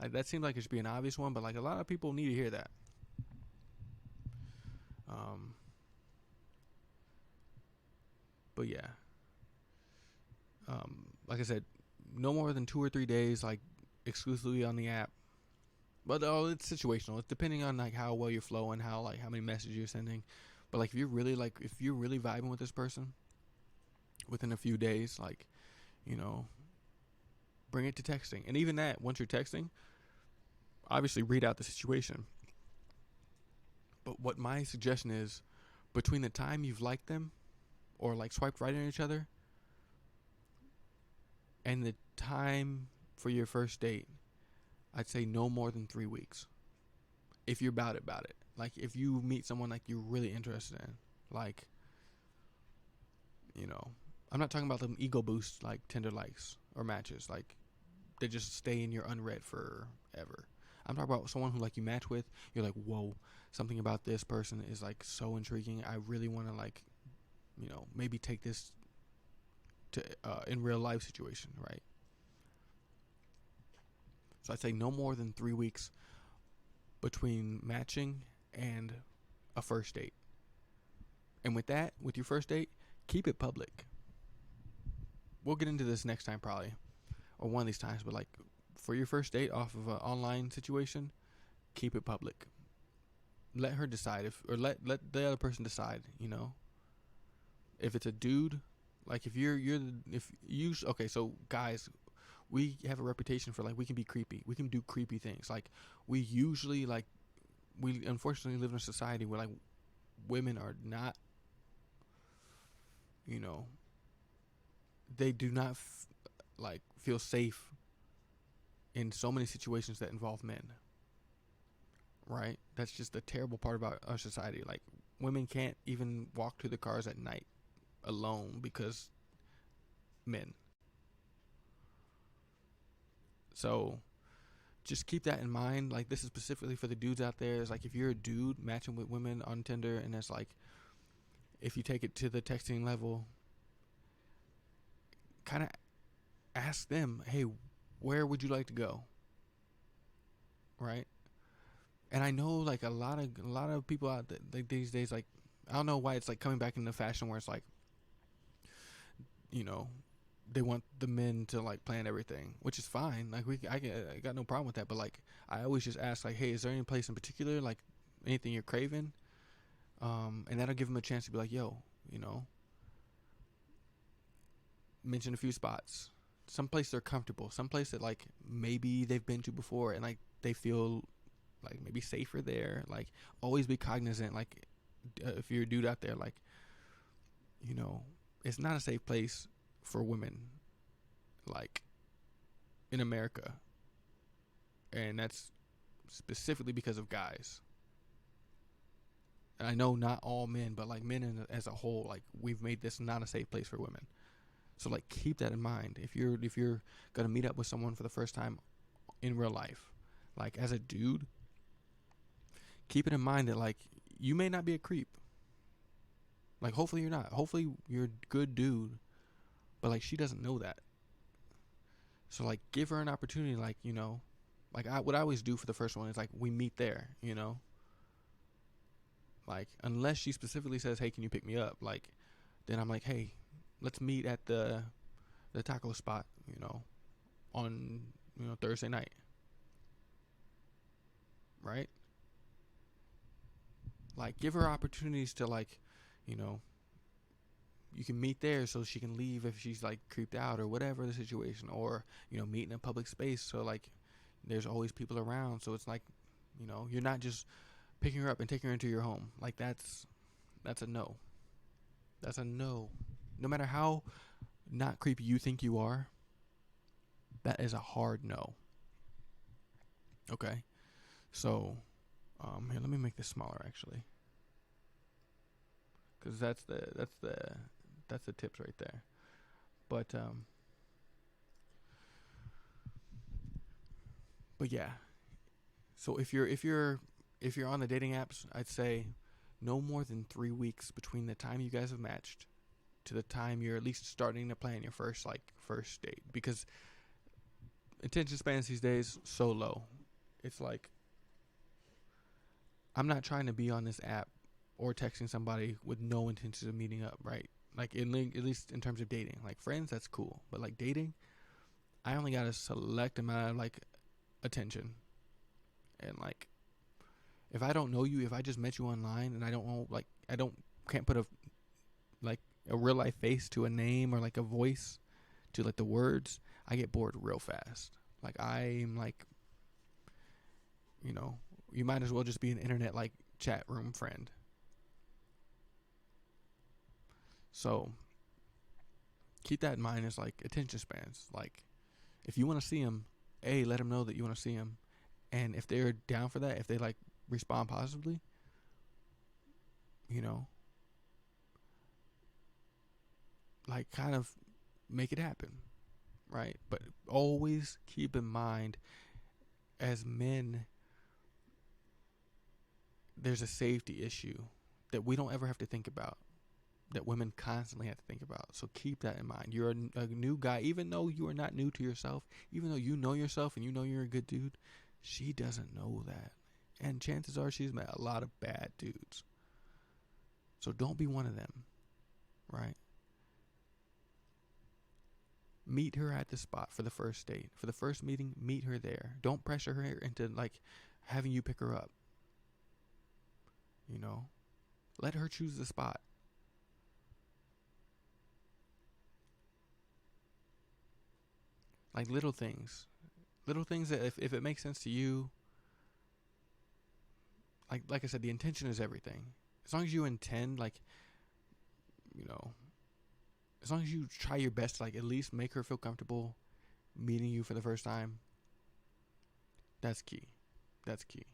Like, that seems like it should be an obvious one, but like a lot of people need to hear that. But yeah, like I said, no more than 2 or 3 days, like exclusively on the app. But it's situational. It's depending on like how well you're flowing, how many messages you're sending. But like if you're really vibing with this person, within a few days, like, you know, bring it to texting. And even that, once you're texting, obviously read out the situation. But what my suggestion is, between the time you've liked them or like swiped right on each other and the time for your first date, I'd say no more than 3 weeks. If you're about it. Like if you meet someone like you're really interested in, like, you know, I'm not talking about them ego boost like Tinder likes or matches, like they just stay in your unread forever. I'm talking about someone who like you match with, you're like, whoa, something about this person is like so intriguing. I really want to like, you know, maybe take this to in real life situation, right? So I'd say no more than 3 weeks between matching and a first date. And with your first date, keep it public. We'll get into this next time probably, or one of these times, but like for your first date off of an online situation, keep it public. Let her decide let the other person decide, you know. If it's a dude, like okay, so guys, we have a reputation for like we can be creepy. We can do creepy things. Like we usually we unfortunately live in a society where like women are not, you know, they do not feel safe in so many situations that involve men. Right? That's just the terrible part about our society. Like women can't even walk to the cars at night alone because men. So just keep that in mind. Like this is specifically for the dudes out there. It's like if you're a dude matching with women on Tinder, and it's like if you take it to the texting level, kind of ask them, hey, where would you like to go? Right? And I know like a lot of people out there, like these days, like I don't know why it's like coming back into fashion where it's like, you know, they want the men to like plan everything, which is fine. Like I got no problem with that. But like I always just ask like, hey, is there any place in particular, like anything you're craving? And that'll give them a chance to be like, yo, you know, mention a few spots, some place they're comfortable, some place that like maybe they've been to before and like they feel like maybe safer there. Like always be cognizant, like if you're a dude out there, like, you know, it's not a safe place for women like in America, and that's specifically because of guys. And I know not all men, but like men as a whole, like we've made this not a safe place for women. So like keep that in mind if you're gonna meet up with someone for the first time in real life, like as a dude, keep it in mind that like you may not be a creep. Like hopefully you're not. Hopefully you're a good dude, but like she doesn't know that. So like give her an opportunity. Like, you know, like what I always do for the first one is like we meet there. You know, like unless she specifically says, hey, can you pick me up? Like then I'm like, hey, let's meet at the taco spot. You know, on Thursday night. Right? Like give her opportunities to like, you know, you can meet there so she can leave if she's like creeped out or whatever the situation, or, you know, meet in a public space so like there's always people around, so it's like, you know, you're not just picking her up and taking her into your home. Like that's a no. That's a no. No matter how not creepy you think you are, that is a hard no. Okay. So, here, let me make this smaller actually, because that's the tips right there. But but yeah. So if you're on the dating apps, I'd say no more than 3 weeks between the time you guys have matched to the time you're at least starting to plan your first date, because attention spans these days so low. It's like I'm not trying to be on this app or texting somebody with no intentions of meeting up, right? Like at least in terms of dating, like friends, that's cool, but like dating, I only got a select amount of like attention, and like if I don't know you, if I just met you online and I don't know, like I don't can't put a like a real life face to a name or like a voice to like the words, I get bored real fast. Like I'm like, you know, you might as well just be an internet like chat room friend. So keep that in mind as like attention spans. Like if you want to see them, let them know that you want to see them, and if they're down for that, if they like respond positively, you know, like kind of make it happen, right? But always keep in mind, as men, there's a safety issue that we don't ever have to think about, that women constantly have to think about. So keep that in mind. You're a new guy, even though you are not new to yourself, even though you know yourself and you know you're a good dude, she doesn't know that. And chances are she's met a lot of bad dudes. So don't be one of them, right? Meet her at the spot for the first date. For the first meeting, meet her there. Don't pressure her into like having you pick her up. You know, let her choose the spot. Like little things that if it makes sense to you, like I said, the intention is everything. As long as you intend, like, you know, as long as you try your best to like at least make her feel comfortable meeting you for the first time, that's key. That's key.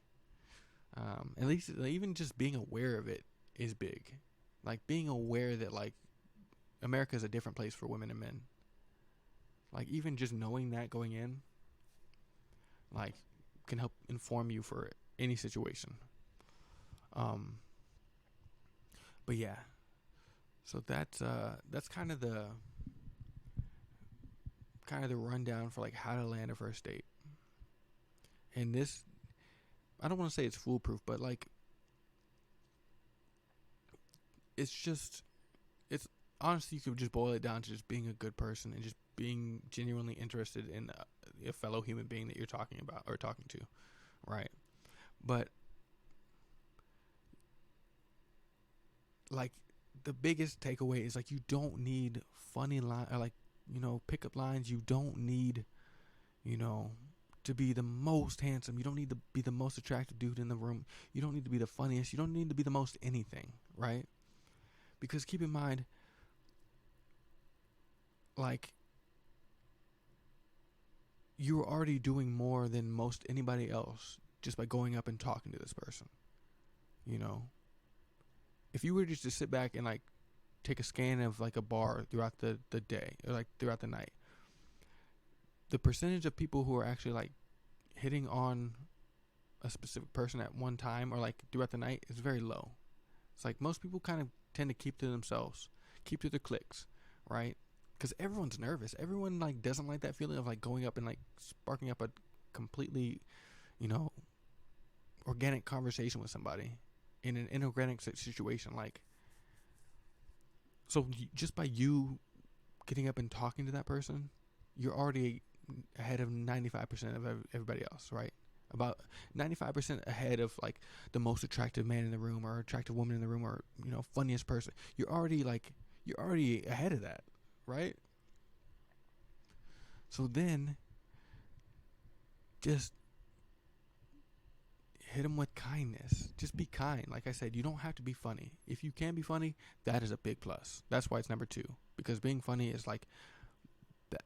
At least even just being aware of it is big. Like being aware that like America is a different place for women and men. Like even just knowing that going in, like, can help inform you for any situation. Um, but yeah, so that's kind of the rundown for like how to land a first date. And this, I don't want to say it's foolproof, but like it's honestly, you could just boil it down to just being a good person and just being genuinely interested in a fellow human being that you're talking about or talking to, right? But like the biggest takeaway is like you don't need funny line or like, you know, pickup lines. You don't need, you know, to be the most handsome. You don't need to be the most attractive dude in the room. You don't need to be the funniest. You don't need to be the most anything, right? Because keep in mind, like, you're already doing more than most anybody else just by going up and talking to this person. You know, if you were just to sit back and like take a scan of like a bar throughout the day or like throughout the night, the percentage of people who are actually like hitting on a specific person at one time or like throughout the night is very low. It's like most people kind of tend to keep to themselves, keep to their cliques, right? Because everyone's nervous. Everyone like doesn't like that feeling of like going up and like sparking up a completely, you know, organic conversation with somebody in an inorganic situation. Like, so just by you getting up and talking to that person, you're already ahead of 95% of everybody else, right? About 95% ahead of like the most attractive man in the room or attractive woman in the room or, you know, funniest person. You're already ahead of that, right? So then just hit them with kindness. Just be kind. Like I said, you don't have to be funny. If you can be funny, that is a big plus. That's why it's number 2, because being funny is like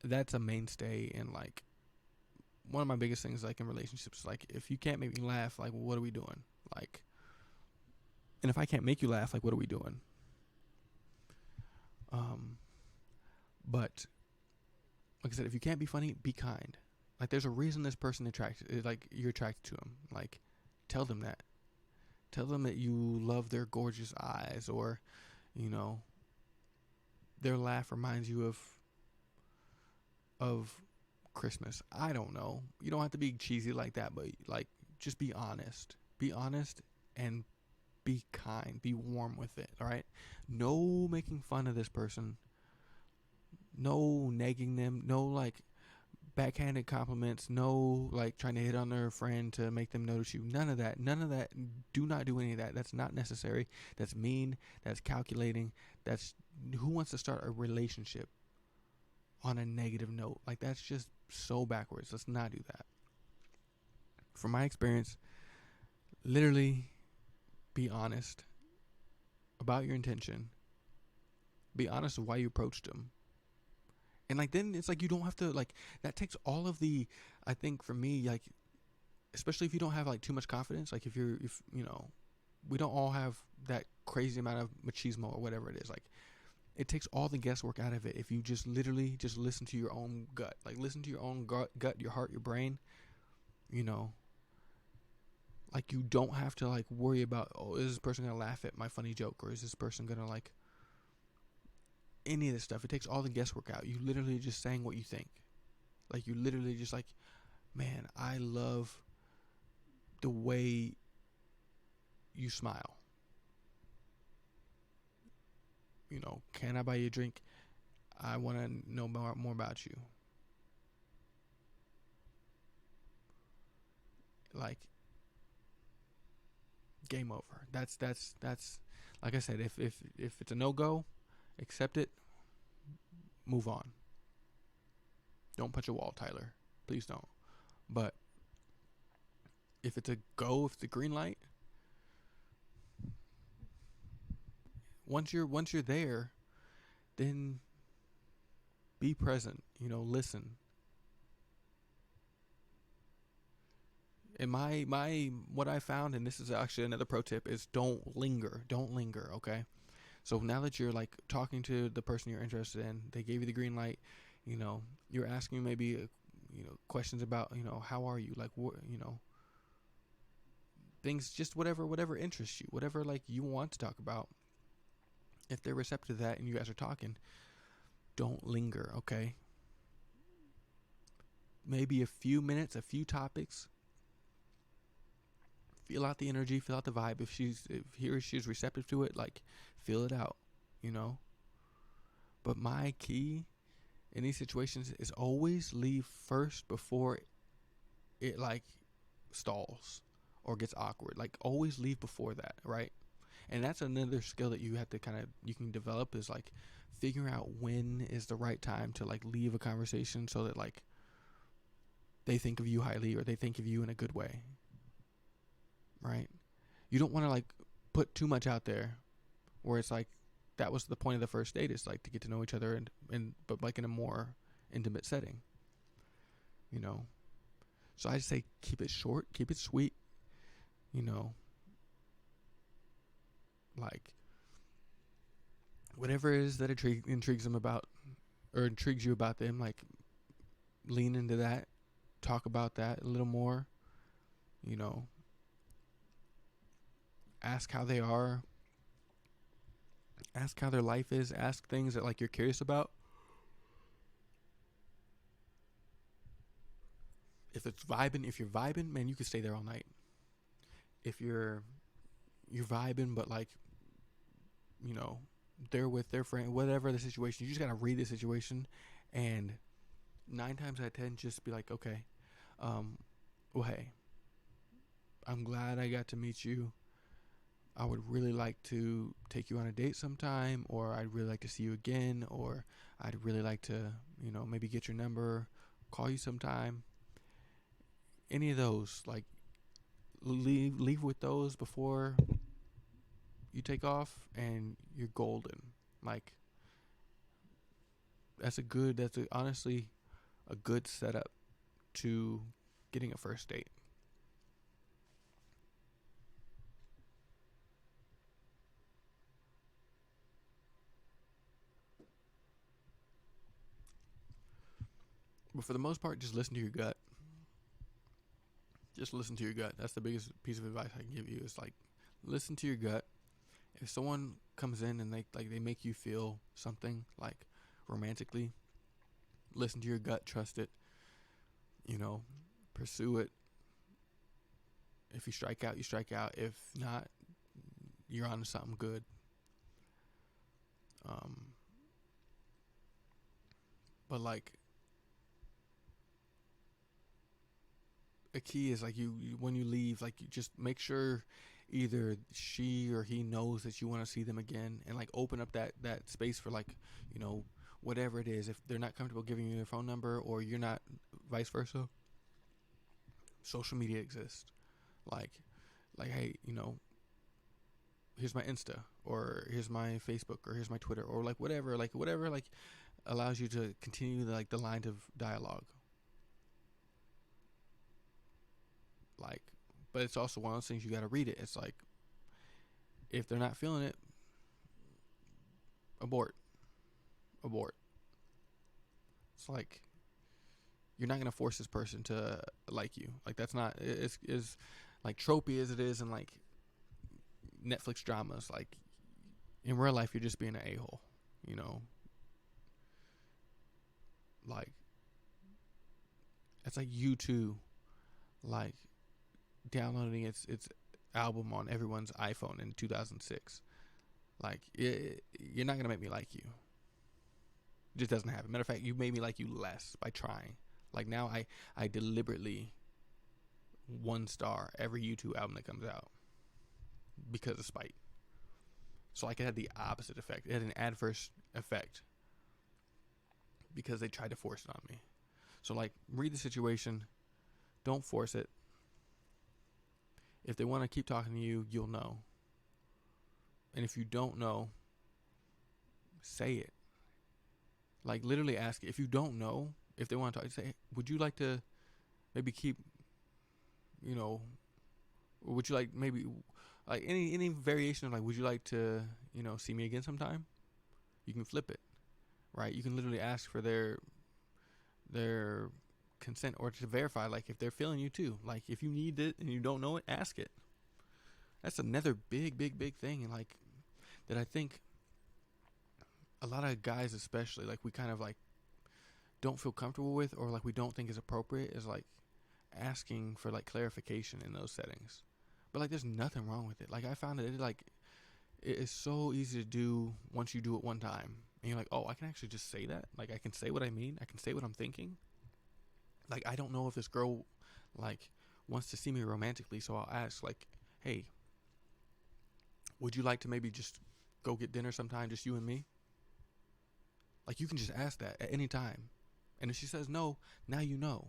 that's a mainstay in like one of my biggest things like in relationships. Like if you can't make me laugh, like what are we doing? Like, and if I can't make you laugh, like what are we doing? But like I said, if you can't be funny, be kind. Like there's a reason this person like you're attracted to him. Like tell them that. Tell them that you love their gorgeous eyes, or you know, their laugh reminds you of Christmas. I don't know. You don't have to be cheesy like that, but like just be honest. Be honest and be kind. Be warm with it, all right? No making fun of this person. No negging them. No like backhanded compliments. No like trying to hit on their friend to make them notice you. None of that. None of that. Do not do any of that. That's not necessary. That's mean. That's calculating. That's who wants to start a relationship on a negative note? Like that's just so backwards. Let's not do that. From my experience, literally be honest about your intention. Be honest of why you approached them. And like then it's like you don't have to like that takes all of the I think for me like especially if you don't have like too much confidence, like if you know, we don't all have that crazy amount of machismo or whatever it is. Like it takes all the guesswork out of it if you just literally just listen to your own gut. Like listen to your own gut, your heart, your brain, you know. Like you don't have to like worry about, oh, is this person going to laugh at my funny joke, or is this person going to like any of this stuff. It takes all the guesswork out. You literally just saying what you think. Like you literally just like, man, I love the way you smile. You know, can I buy you a drink? I want to know more about you. Like, game over. That's like I said, if it's a no-go, accept it, move on. Don't punch a wall, Tyler. Please don't. But if it's a go, if it's a green light, once you're there, then be present, you know, listen. And my what I found, and this is actually another pro tip, is don't linger. Don't linger, okay? So now that you're like talking to the person you're interested in, they gave you the green light, you know, you're asking maybe you know, questions about, you know, how are you? Like what, you know, things, just whatever interests you, whatever like you want to talk about. If they're receptive to that and you guys are talking, don't linger, okay? Maybe a few minutes, a few topics. Feel out the energy, feel out the vibe. If he or she's receptive to it, like feel it out, you know? But my key in these situations is always leave first before it like stalls or gets awkward. Like always leave before that, right? And that's another skill that you have to you can develop, is like figuring out when is the right time to like leave a conversation so that like they think of you highly or they think of you in a good way. Right? You don't want to like put too much out there where it's like that was the point of the first date, is like to get to know each other and but like in a more intimate setting. You know? So I say keep it short, keep it sweet, you know. Like whatever it is that intrigues them about, or intrigues you about them, like lean into that, talk about that a little more, you know. Ask how they are, ask how their life is, ask things that like you're curious about. If you're vibing, man, you could stay there all night. If you're vibing, but like, you know, they're with their friend, whatever the situation, you just gotta read the situation, and 9 times out of 10, just be like, okay, well, hey, I'm glad I got to meet you. I would really like to take you on a date sometime, or I'd really like to see you again, or I'd really like to, you know, maybe get your number, call you sometime. Any of those, like, leave with those before you take off, and you're golden. Like honestly a good setup to getting a first date. But for the most part, just listen to your gut. Just listen to your gut. That's the biggest piece of advice I can give you. Is like, listen to your gut. If someone comes in and they make you feel something, like romantically, listen to your gut, trust it. Pursue it. If you strike out, you strike out. If not, you're on to something good. But like, a key is like you when you leave, like you just make sure either she or he knows that you want to see them again, and like open up that space for like, whatever it is. If they're not comfortable giving you their phone number, or you're not, vice versa, social media exists. Like hey, here's my Insta, or here's my Facebook, or here's my Twitter, or like whatever allows you to continue the line of dialogue. Like, but it's also one of those things you got to read it. It's like, if they're not feeling it, abort. It's like, you're not gonna force this person to like you. Like, that's not, it's like tropey as it is in like Netflix dramas. Like, in real life, you're just being an a-hole. Like, it's like U2, like downloading its album on everyone's iPhone in 2006. Like, you're not gonna make me like you. It just doesn't happen. Matter of fact, you made me like you less by trying. Like, now I deliberately 1-star every U2 album that comes out because of spite. So like, it had the opposite effect. It had an adverse effect because they tried to force it on me. So like, read the situation, don't force it. If they want to keep talking to you, you'll know. And if you don't know, say it. Like, literally ask it. If you don't know, if they want to talk, say, would you like to maybe keep, or would you like maybe, like, any variation of like, would you like to, see me again sometime? You can flip it, right? You can literally ask for their consent, or to verify, like, if they're feeling you too. Like, if you need it and you don't know it, ask it. That's another big thing, and like, that I think a lot of guys, especially, like, we kind of like don't feel comfortable with, or like we don't think is appropriate, is like asking for like clarification in those settings. But like, there's nothing wrong with it. Like, I found that it is so easy to do once you do it one time, and you're like, oh, I can actually just say that. Like, I can say what I mean. I can say what I'm thinking. Like, I don't know if this girl like wants to see me romantically, so I'll ask, like, hey, would you like to maybe just go get dinner sometime, just you and me? Like, you can just ask that at any time. And if she says no, now you know.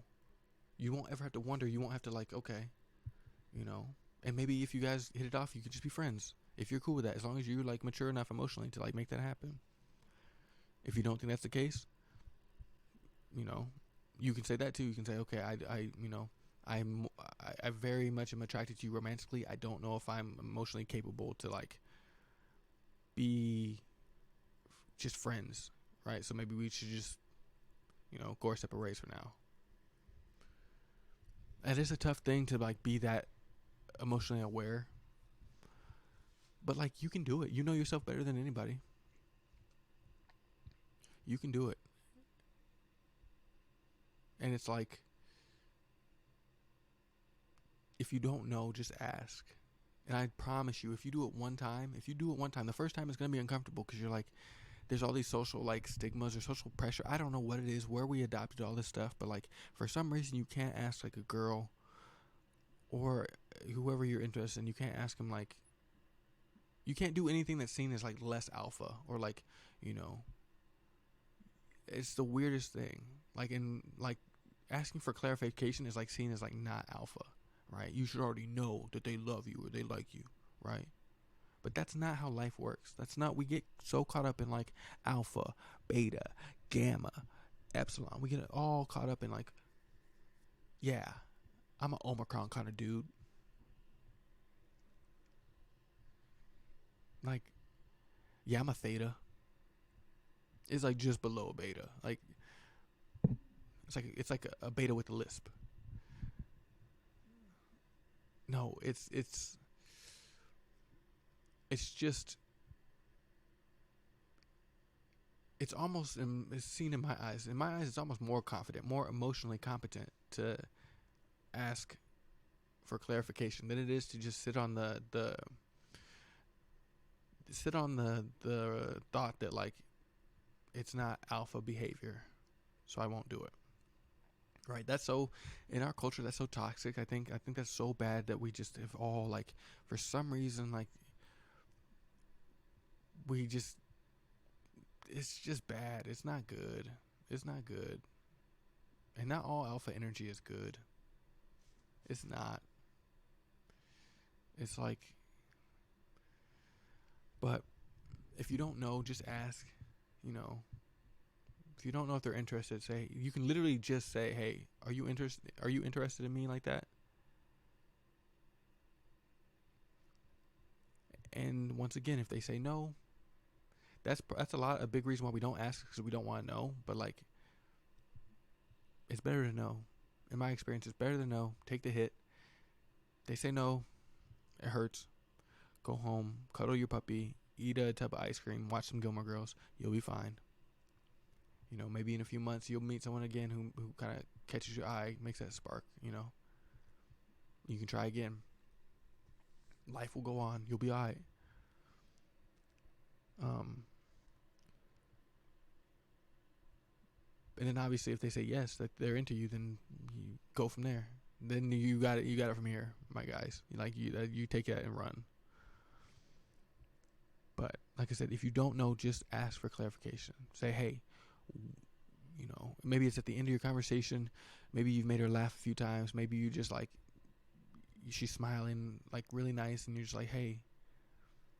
You won't ever have to wonder. You won't have to, like, okay, And maybe if you guys hit it off, you could just be friends. If you're cool with that, as long as you're like mature enough emotionally to like make that happen. If you don't think that's the case, you can say that too. You can say, okay, I very much am attracted to you romantically. I don't know if I'm emotionally capable to like be just friends, right? So maybe we should just, go our separate ways for now. It is a tough thing to like be that emotionally aware, but like, you can do it. You know yourself better than anybody. You can do it. And it's like, if you don't know, just ask. And I promise you, if you do it one time, the first time it's going to be uncomfortable, because you're like, there's all these social like stigmas or social pressure. I don't know what it is, where we adopted all this stuff, but like, for some reason you can't ask like a girl or whoever you're interested in, you can't ask them, like, you can't do anything that's seen as like less alpha, or like, it's the weirdest thing. Like, in like, asking for clarification is like seen as like not alpha. right? You should already know that they love you or they like you, right? But that's not how life works. That's not, we get so caught up in like alpha, beta, gamma, epsilon. We get all caught up in like, yeah, I'm an Omicron kind of dude. Like, yeah, I'm a theta. It's like just below a beta. Like, it's like a beta with a lisp. No, it's just, it's almost, it's seen in my eyes. In my eyes, it's almost more confident, more emotionally competent to ask for clarification than it is to just sit on the thought that like it's not alpha behavior, so I won't do it. Right? That's so, in our culture, that's so toxic. I think that's so bad that we just have all like, for some reason, like we just, it's just bad. It's not good. It's not good. And not all alpha energy is good. It's not. It's like, but if you don't know, just ask. You know, if you don't know if they're interested, say, you can literally just say, "Hey, are you interested? Are you interested in me like that?" And once again, if they say no, that's a big reason why we don't ask, because we don't want to know. But like, it's better to know. In my experience, it's better to know. Take the hit. They say no, it hurts. Go home, cuddle your puppy, eat a tub of ice cream, watch some Gilmore Girls. You'll be fine. You know, maybe in a few months you'll meet someone again who kind of catches your eye, makes that spark. You know, you can try again. Life will go on. You'll be alright. Um, and then obviously, if they say yes, that they're into you, then you go from there. Then you got it. You got it from here, my guys. Like you take that and run. But like I said, if you don't know, just ask for clarification. Say, hey, you know, maybe it's at the end of your conversation. Maybe you've made her laugh a few times. Maybe you just like, she's smiling like really nice, and you're just like, hey,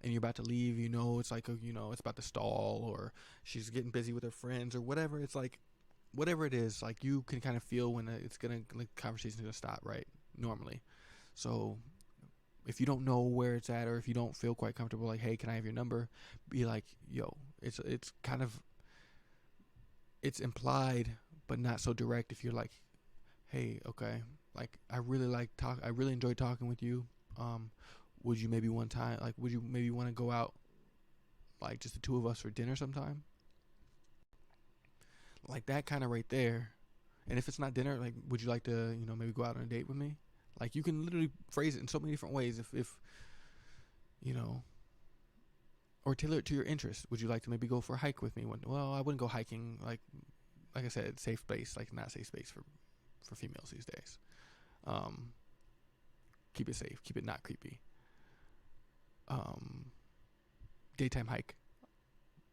and you're about to leave. You know, it's like it's about to stall, or she's getting busy with her friends, or whatever. It's like, whatever it is, like you can kind of feel when it's gonna, like, conversation's gonna stop, right? Normally, so if you don't know where it's at, or if you don't feel quite comfortable, like, hey, can I have your number? Be like, yo, it's kind of, it's implied, but not so direct. If you're like, hey, okay, like I really enjoyed talking with you. Would you maybe one time, like, would you maybe want to go out, like just the two of us for dinner sometime? Like that kind of right there. And if it's not dinner, like, would you like to, maybe go out on a date with me? Like, you can literally phrase it in so many different ways. If you know, or tailor it to your interest. Would you like to maybe go for a hike with me? Well, I wouldn't go hiking. Like I said, safe space. Like, not safe space for females these days. Keep it safe. Keep it not creepy. Um, Daytime hike,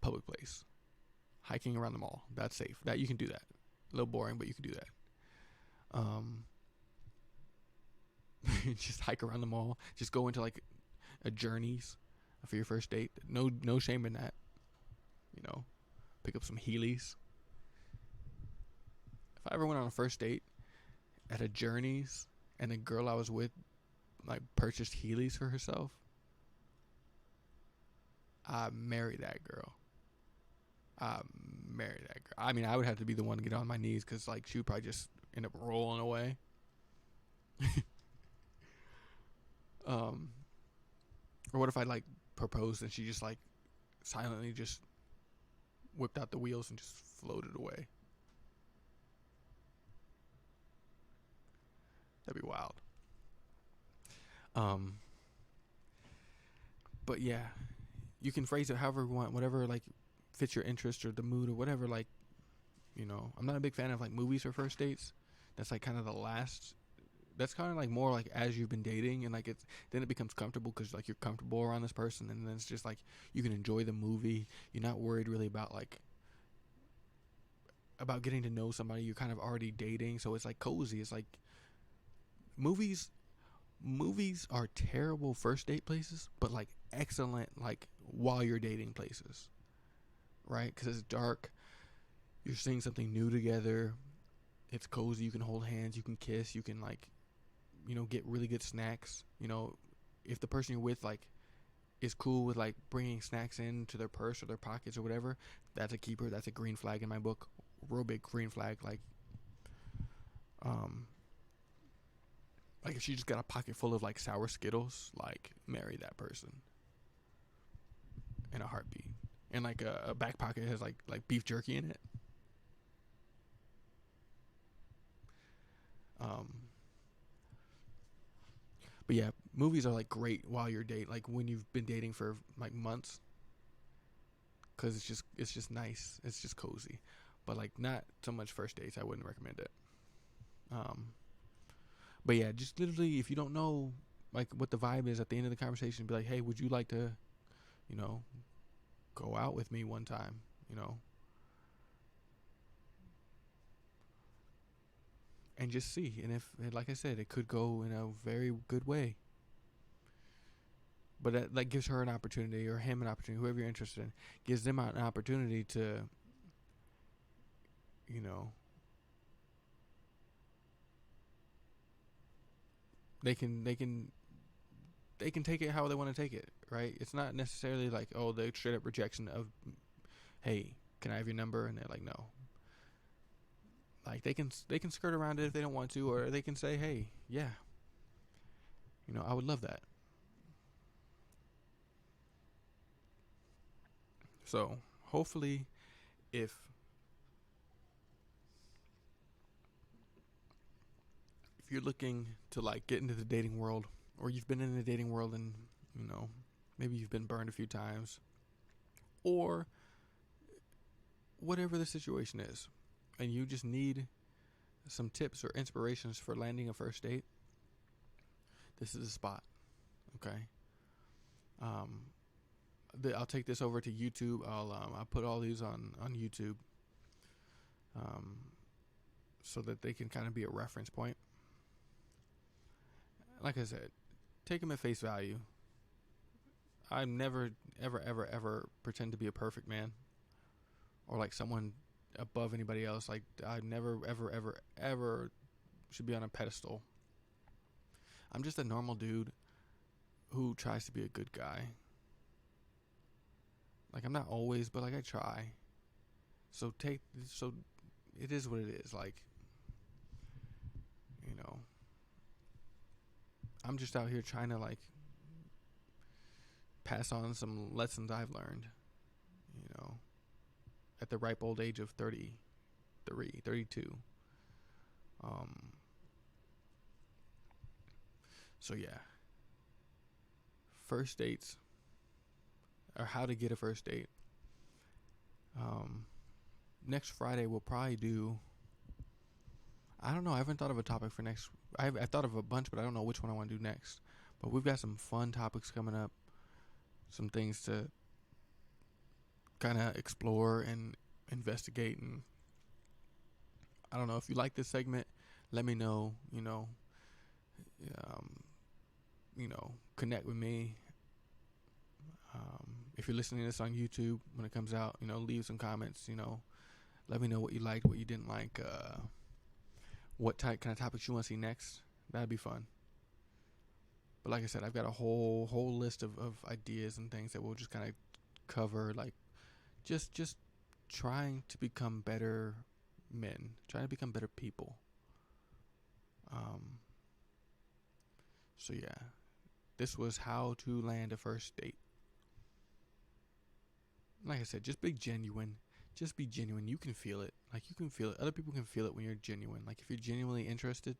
public place, hiking around the mall. That's safe. That you can do that. A little boring, but you can do that. Just hike around the mall. Just go into like a Journeys for your first date. No shame in that. Pick up some Heelys. If I ever went on a first date at a Journeys and the girl I was with like purchased Heelys for herself, I marry that girl. I mean, I would have to be the one to get on my knees, because like she would probably just end up rolling away. Or what if I like proposed and she just like silently just whipped out the wheels and just floated away? That'd be wild. But yeah, you can phrase it however you want, whatever like fits your interest or the mood or whatever. Like, I'm not a big fan of like movies for first dates. That's like kind of the last. That's kind of like more like as you've been dating, and like then it becomes comfortable, because like you're comfortable around this person, and then it's just like you can enjoy the movie. You're not worried really about getting to know somebody. You're kind of already dating, so it's like cozy. It's like movies movies are terrible first date places, but like excellent like while you're dating places, right? Because it's dark, you're seeing something new together. It's cozy. You can hold hands. You can kiss. You can like, get really good snacks. If the person you're with like is cool with like bringing snacks into their purse or their pockets or whatever, that's a keeper. That's a green flag in my book. Real big green flag. Um, like if she just got a pocket full of like sour Skittles, like marry that person in a heartbeat. And like a back pocket has like beef jerky in it. Um, but yeah, movies are like great while you're dating, like when you've been dating for like months, because it's just nice. It's just cozy, but like not so much first dates. I wouldn't recommend it. Um, but yeah, just literally if you don't know like what the vibe is at the end of the conversation, be like, hey, would you like to, you know, go out with me one time? You know, and just see. And if, like I said, it could go in a very good way. But that gives her an opportunity, or him an opportunity, whoever you're interested in, gives them an opportunity to, you know, they can take it how they want to take it, right? It's not necessarily like, oh, the straight up rejection of, hey, can I have your number? And they're like, no. Like they can skirt around it if they don't want to, or they can say, hey, yeah, I would love that. So hopefully, if if you're looking to like get into the dating world, or you've been in the dating world and you know maybe you've been burned a few times, or whatever the situation is, and you just need some tips or inspirations for landing a first date, this is the spot. Okay. Um, I'll take this over to YouTube. I'll put all these on YouTube, um, so that they can kind of be a reference point. Like I said, take them at face value. I never, ever, ever, ever pretend to be a perfect man or like someone above anybody else. Like I never, ever, ever, ever should be on a pedestal. I'm just a normal dude who tries to be a good guy. Like I'm not always, but like I try. So it is what it is. Like, you know, I'm just out here trying to like pass on some lessons I've learned, you know, at the ripe old age of 33, 32. Um, so yeah, first dates, or how to get a first date. Um, Next Friday we'll probably do. I don't know. I haven't thought of a topic for next. I've thought of a bunch, but I don't know which one I want to do next. But we've got some fun topics coming up. Some things to kind of explore and investigate. And I don't know if you like this segment. Let me know. Um, connect with me. If you're listening to this on YouTube when it comes out, leave some comments. Let me know what you liked, what you didn't like, what kind of topics you want to see next. That'd be fun. But like I said, I've got a whole list of ideas and things that we'll just kind of cover, like just trying to become better men, trying to become better people. Um, so yeah, this was how to land a first date. Like I said, just be genuine. Just be genuine. You can feel it. Like you can feel it. Other people can feel it when you're genuine. Like if you're genuinely interested,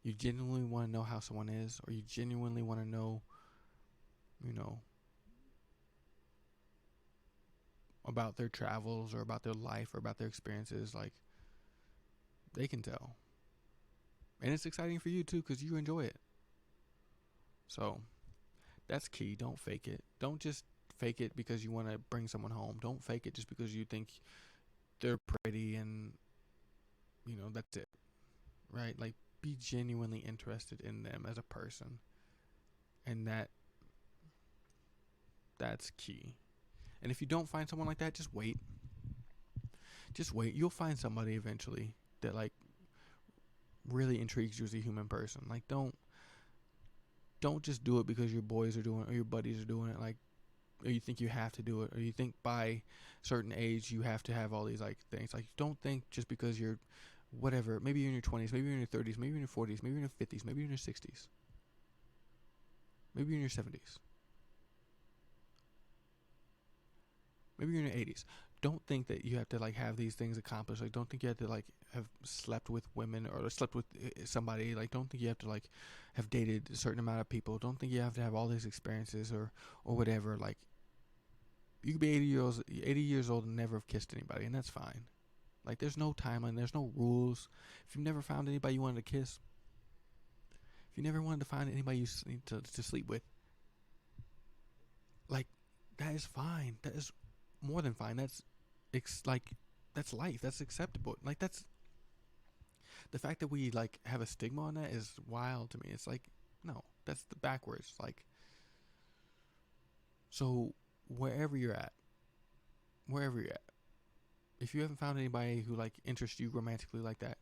you genuinely want to know how someone is, or you genuinely want to know, you know, about their travels or about their life or about their experiences, like they can tell. And it's exciting for you too because you enjoy it. So that's key. Don't fake it. Don't just fake it because you want to bring someone home. Don't fake it just because you think they're pretty and that's it. Right? Like be genuinely interested in them as a person, and that's key. And if you don't find someone like that, just wait. Just wait. You'll find somebody eventually that like really intrigues you as a human person. Like don't just do it because your boys are doing it or your buddies are doing it. Like, or you think you have to do it, or you think by a certain age you have to have all these like things. Like, don't think just because you're whatever. Maybe you're in your 20s, maybe you're in your 30s, maybe you're in your 40s, maybe you're in your 50s, maybe you're in your 60s, maybe you're in your 70s, maybe you're in your 80s. Don't think that you have to like have these things accomplished. Like, don't think you have to like have slept with women or slept with somebody. Like, don't think you have to like have dated a certain amount of people. Don't think you have to have all these experiences or whatever. Like, you could be 80 years old and never have kissed anybody, and that's fine. Like, there's no timeline, there's no rules. If you've never found anybody you wanted to kiss, if you never wanted to find anybody you need to sleep with, like, that is fine. That is more than fine. That's life. That's acceptable. Like, that's the fact that we like have a stigma on that is wild to me. It's like, no, that's the backwards. Like, so wherever you're at, if you haven't found anybody who like interests you romantically like that,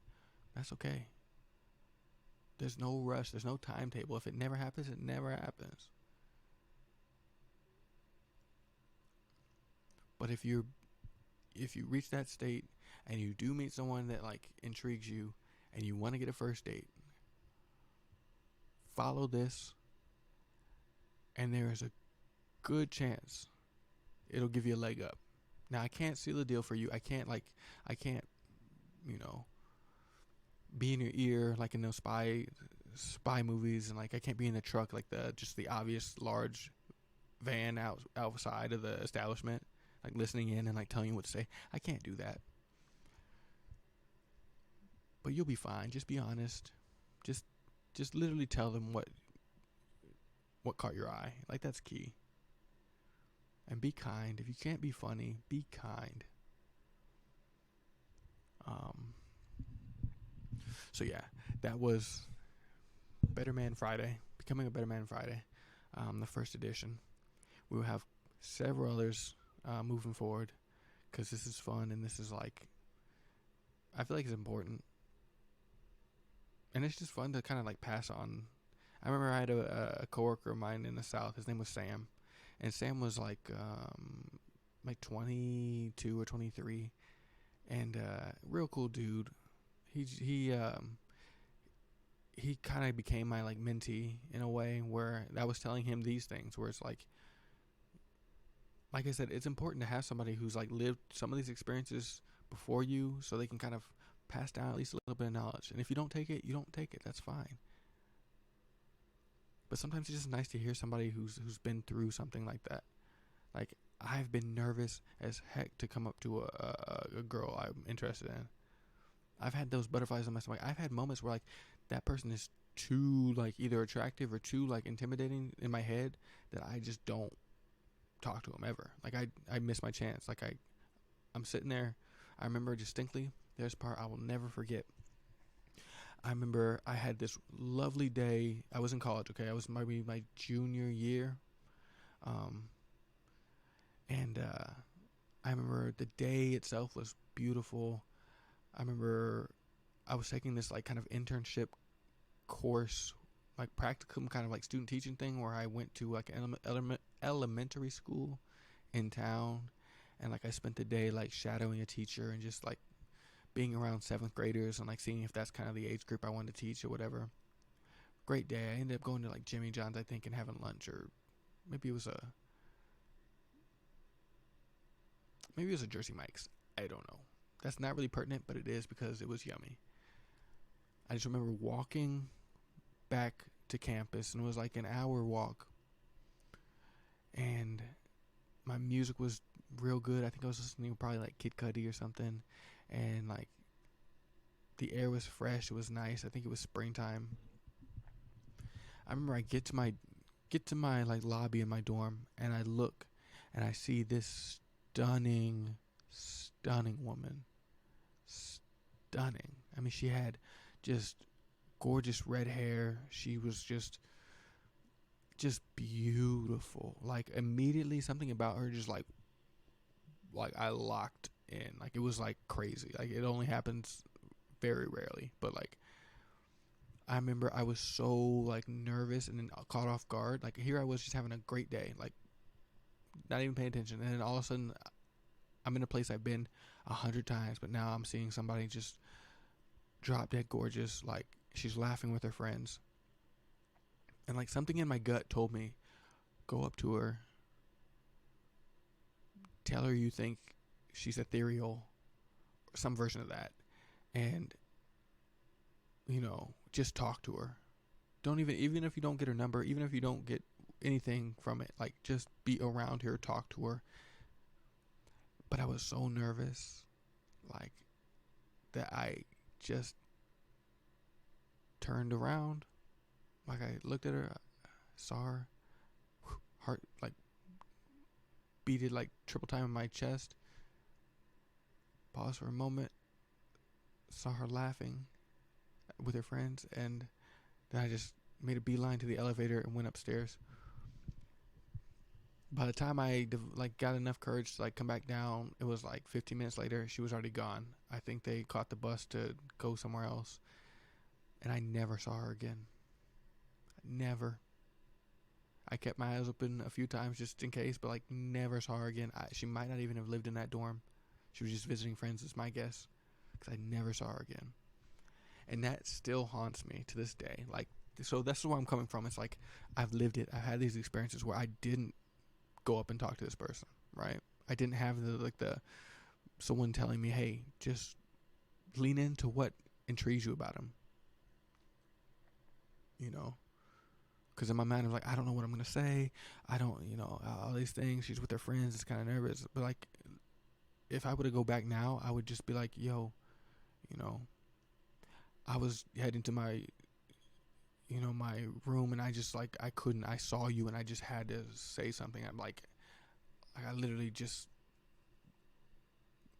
that's okay. There's no rush. There's no timetable. If it never happens, it never happens. But if you reach that state and you do meet someone that like intrigues you and you want to get a first date, follow this, and there is a good chance it'll give you a leg up. Now, I can't seal the deal for you. I can't, you know, be in your ear like in those spy movies, and like I can't be in the truck like the obvious large van outside of the establishment, like listening in and like telling you what to say. I can't do that. But you'll be fine. Just be honest. Just literally tell them what caught your eye. Like, that's key. And be kind. If you can't be funny, be kind. So yeah, that was Better Man Friday, Becoming a Better Man Friday, the first edition. We will have several others moving forward, because this is fun and this is like, I feel like it's important. And it's just fun to kind of like pass on. I remember I had a coworker of mine in the South. His name was Sam. And Sam was like 22 or 23. And real cool dude. He kind of became my like mentee in a way, where I was telling him these things, where it's like I said, it's important to have somebody who's like lived some of these experiences before you, so they can kind of pass down at least a little bit of knowledge. And if you don't take it, you don't take it. That's fine. But sometimes it's just nice to hear somebody who's been through something like that. Like, I've been nervous as heck to come up to a girl I'm interested in. I've had those butterflies in my stomach. I've had moments where like that person is too like either attractive or too like intimidating in my head, that I just don't talk to them ever. Like, I miss my chance. Like, I'm sitting there. I remember distinctly, there's a part I will never forget. I remember I had this lovely day. I was in college, okay? I was maybe my junior year. And I remember the day itself was beautiful. I remember I was taking this like kind of internship course, like practicum kind of like student teaching thing, where I went to like an elementary school in town, and like I spent the day like shadowing a teacher and just like being around 7th graders and like seeing if that's kind of the age group I wanted to teach or whatever. Great day. I ended up going to like Jimmy John's, I think, and having lunch, or maybe it was a Jersey Mike's. I don't know. That's not really pertinent, but it is because it was yummy. I just remember walking back to campus, and it was like an hour walk, and my music was real good. I think I was listening to probably like Kid Cudi or something, and like the air was fresh. It was nice. I think it was springtime. I remember I get to my like lobby in my dorm, and I look and I see this stunning woman. Stunning. I mean, she had just gorgeous red hair. She was just beautiful. Like immediately something about her just like I locked in. Like it was like crazy. Like it only happens very rarely, but like I remember I was so like nervous and then caught off guard. Like here I was just having a great day, like not even paying attention, and then all of a sudden I'm in a place I've been 100 times, but now I'm seeing somebody just drop dead gorgeous. Like she's laughing with her friends, and like something in my gut told me, go up to her, tell her you think she's ethereal, or some version of that, and just talk to her. Don't even if you don't get her number, even if you don't get anything from it, like just be around her, talk to her. But I was so nervous, like that I just turned around. Like I looked at her, saw her, heart like beated like triple time in my chest. Paused for a moment, saw her laughing with her friends, and then I just made a beeline to the elevator and went upstairs. By the time I got enough courage to like come back down, it was like 15 minutes later. She was already gone. I think they caught the bus to go somewhere else, and I never saw her again. Never. I kept my eyes open a few times just in case, but like never saw her again. She might not even have lived in that dorm. She was just visiting friends, is my guess, because I never saw her again. And that still haunts me to this day. Like, so that's where I'm coming from. It's like I've lived it. I've had these experiences where I didn't go up and talk to this person, right? I didn't have the someone telling me, hey, just lean into what intrigues you about him. Because in my mind, I'm like, I don't know what I'm going to say. I don't, all these things. She's with her friends. It's kind of nervous. But, like, if I were to go back now, I would just be like, yo, I was heading to my, my room, and I just, like, I saw you, and I just had to say something. I'm like I literally just,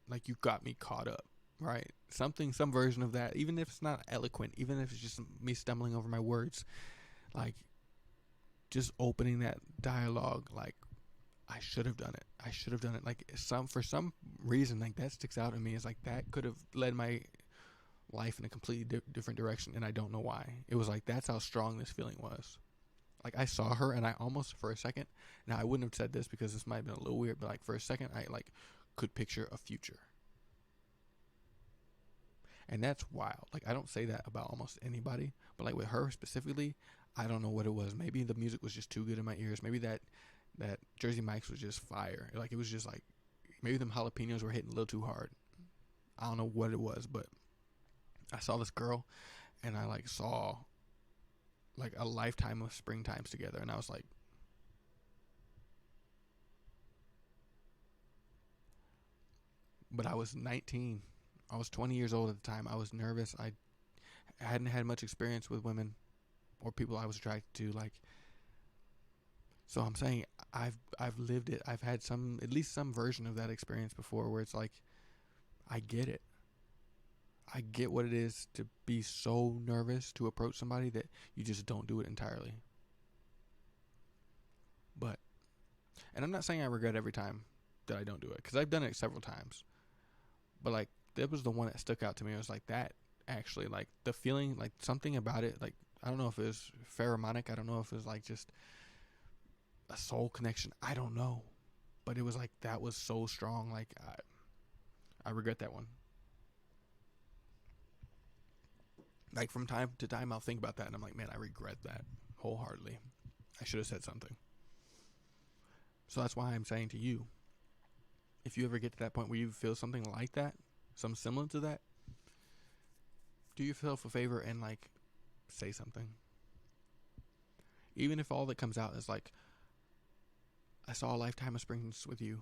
like, you got me caught up, right? Some version of that, even if it's not eloquent, even if it's just me stumbling over my words, like, just opening that dialogue, like, I should have done it. Like, for some reason, like, that sticks out to me. Is like, that could have led my life in a completely different direction, and I don't know why. It was like, that's how strong this feeling was. Like, I saw her, and I almost, for a second, now I wouldn't have said this because this might have been a little weird, but like, for a second, I like could picture a future. And that's wild. Like, I don't say that about almost anybody, but like with her specifically, I don't know what it was. Maybe the music was just too good in my ears. Maybe that Jersey Mike's was just fire. Like, it was just like, maybe them jalapenos were hitting a little too hard. I don't know what it was, but I saw this girl, and I like saw like a lifetime of springtimes together, and I was like, but I was 19. I was 20 years old at the time. I was nervous. I hadn't had much experience with women or people I was attracted to. Like, so I'm saying I've lived it. I've had at least some version of that experience before, where it's like, I get it. I get what it is to be so nervous to approach somebody that you just don't do it entirely. But, and I'm not saying I regret every time that I don't do it, because I've done it several times. But like, that was the one that stuck out to me. It was like, that actually, like, the feeling, like, something about it, like, I don't know if it was pheromonic. I don't know if it was like just a soul connection. I don't know. But it was like, that was so strong. Like, I regret that one. Like, from time to time, I'll think about that, and I'm like, man, I regret that wholeheartedly. I should have said something. So that's why I'm saying to you, if you ever get to that point where you feel something like that, something similar to that, do yourself a favor and, like, say something. Even if all that comes out is like, I saw a lifetime of springs with you,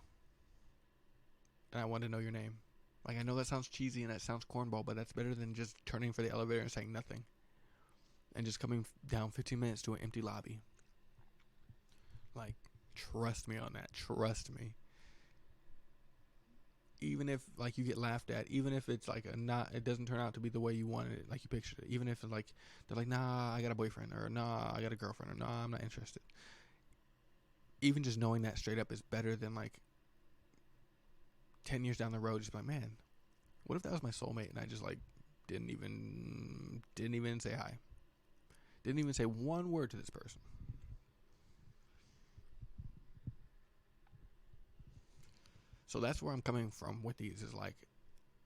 and I want to know your name. Like, I know that sounds cheesy and that sounds cornball, but that's better than just turning for the elevator and saying nothing, and just coming down 15 minutes to an empty lobby. Like, trust me on that. Trust me. even if like you get laughed at, even if it's like it doesn't turn out to be the way you wanted it, like you pictured it, even if it's like they're like, nah, I got a boyfriend, or nah, I got a girlfriend, or nah, I'm not interested. Even just knowing that straight up is better than like 10 years down the road, just like, man, what if that was my soulmate and I just like didn't even say hi, didn't even say one word to this person. So that's where I'm coming from with these, is like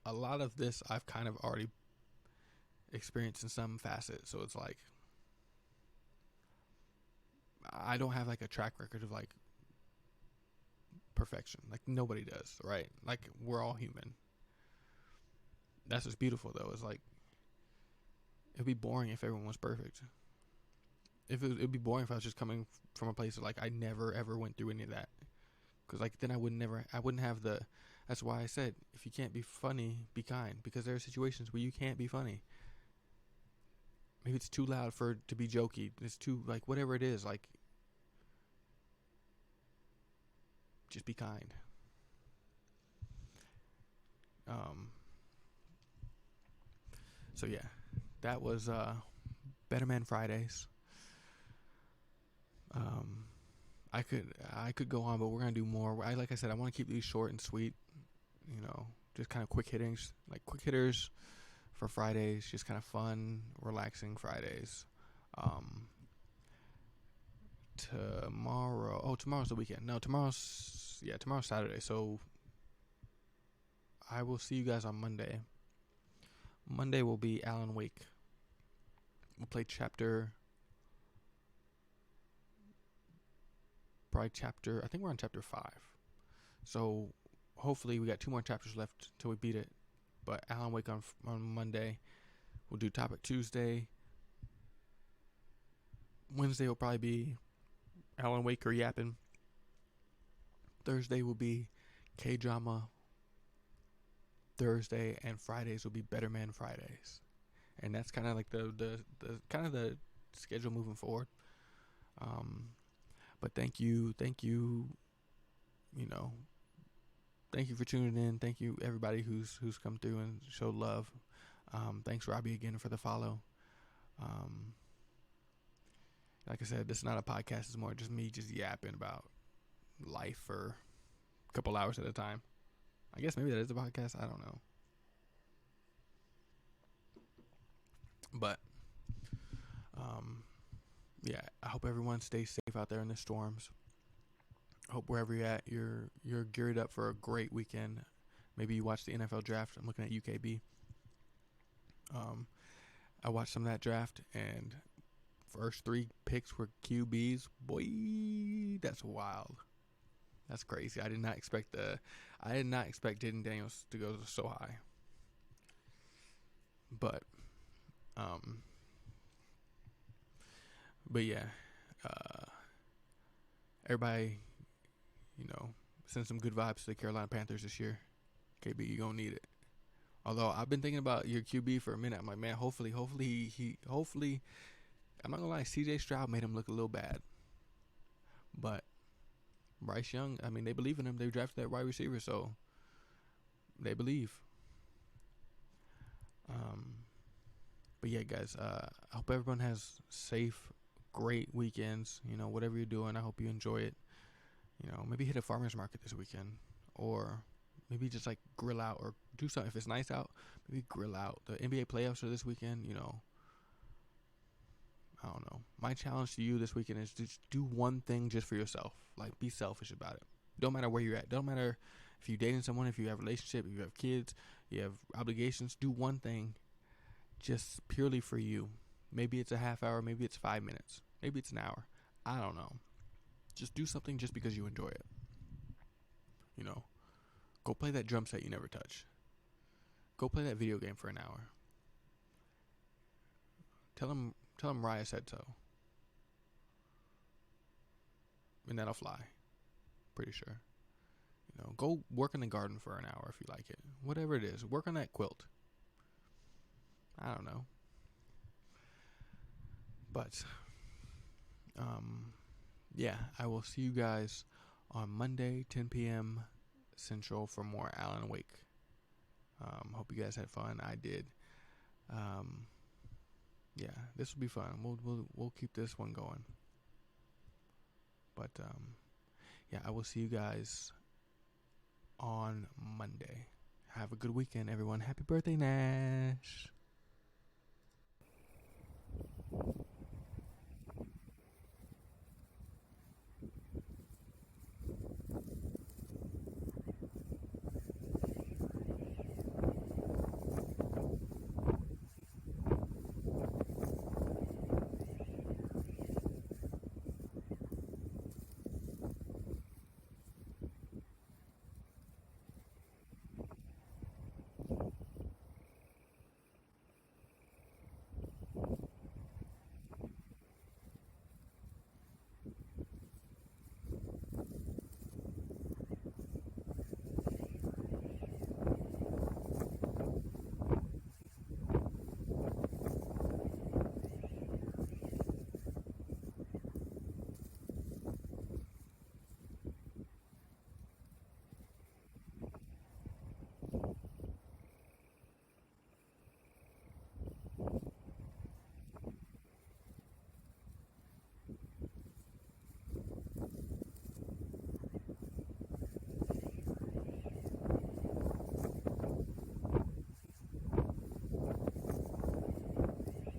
a lot of this I've kind of already experienced in some facet. So it's like I don't have like a track record of like perfection. Like nobody does, right? Like we're all human. That's what's beautiful though. Is like it'd be boring if everyone was perfect. It'd be boring if I was just coming from a place of like I never ever went through any of that. Because like then I wouldn't have the. That's why I said if you can't be funny, be kind. Because there are situations where you can't be funny. Maybe it's too loud to be jokey. It's too like whatever it is. Like just be kind. So yeah, that was Better Man Fridays. I could go on, but we're gonna do more. Like I said, I want to keep these short and sweet. You know, just kind of quick hitters, like quick hitters for Fridays. Just kind of fun, relaxing Fridays. Tomorrow's the weekend. No, tomorrow's Saturday. So I will see you guys on Monday. Monday will be Alan Wake. We'll play I think we're on chapter 5. So hopefully we got 2 more chapters left till we beat it. But Alan Wake on Monday. We'll do Topic Tuesday. Wednesday will probably be Alan Wake or yapping. Thursday will be K-drama Thursday, and Fridays will be Better Man Fridays. And that's kind of like the kind of the schedule moving forward. But thank you, you know, thank you for tuning in. Thank you everybody who's come through and showed love. Thanks Robbie again for the follow. Like I said, this is not a podcast. It's more just me just yapping about life for a couple hours at a time. I guess maybe that is a podcast. I don't know. But yeah, I hope everyone stays safe out there in the storms. I hope wherever you're at, you're geared up for a great weekend. Maybe you watch the NFL draft. I'm looking at UKB. I watched some of that draft, and first 3 picks were QBs. Boy, that's wild. That's crazy. I did not expect Jaden Daniels to go so high. But yeah, everybody, send some good vibes to the Carolina Panthers this year. KB, you gonna need it. Although I've been thinking about your QB for a minute. I'm like, man, hopefully, I'm not gonna lie, CJ Stroud made him look a little bad. But Bryce Young, I mean, they believe in him. They drafted that wide receiver, so they believe. But yeah, guys, I hope everyone has safe, great weekends. Whatever you're doing, I hope you enjoy it. Maybe hit a farmer's market this weekend, or maybe just like grill out or do something. If it's nice out, maybe grill out. The NBA playoffs are this weekend. I don't know. My challenge to you this weekend is to just do one thing just for yourself. Like, be selfish about it. Don't matter where you're at. Don't matter if you're dating someone, if you have a relationship, if you have kids, you have obligations. Do one thing just purely for you. Maybe it's a half hour. Maybe it's 5 minutes. Maybe it's an hour. I don't know. Just do something just because you enjoy it. Go play that drum set you never touch. Go play that video game for an hour. Tell him Raya said so. And that'll fly. Pretty sure. Go work in the garden for an hour if you like it. Whatever it is. Work on that quilt. I don't know. But, yeah, I will see you guys on Monday, 10 p.m. Central for more Alan Wake. Hope you guys had fun. I did. Yeah, this will be fun. We'll keep this one going. But yeah, I will see you guys on Monday. Have a good weekend, everyone. Happy birthday, Nash.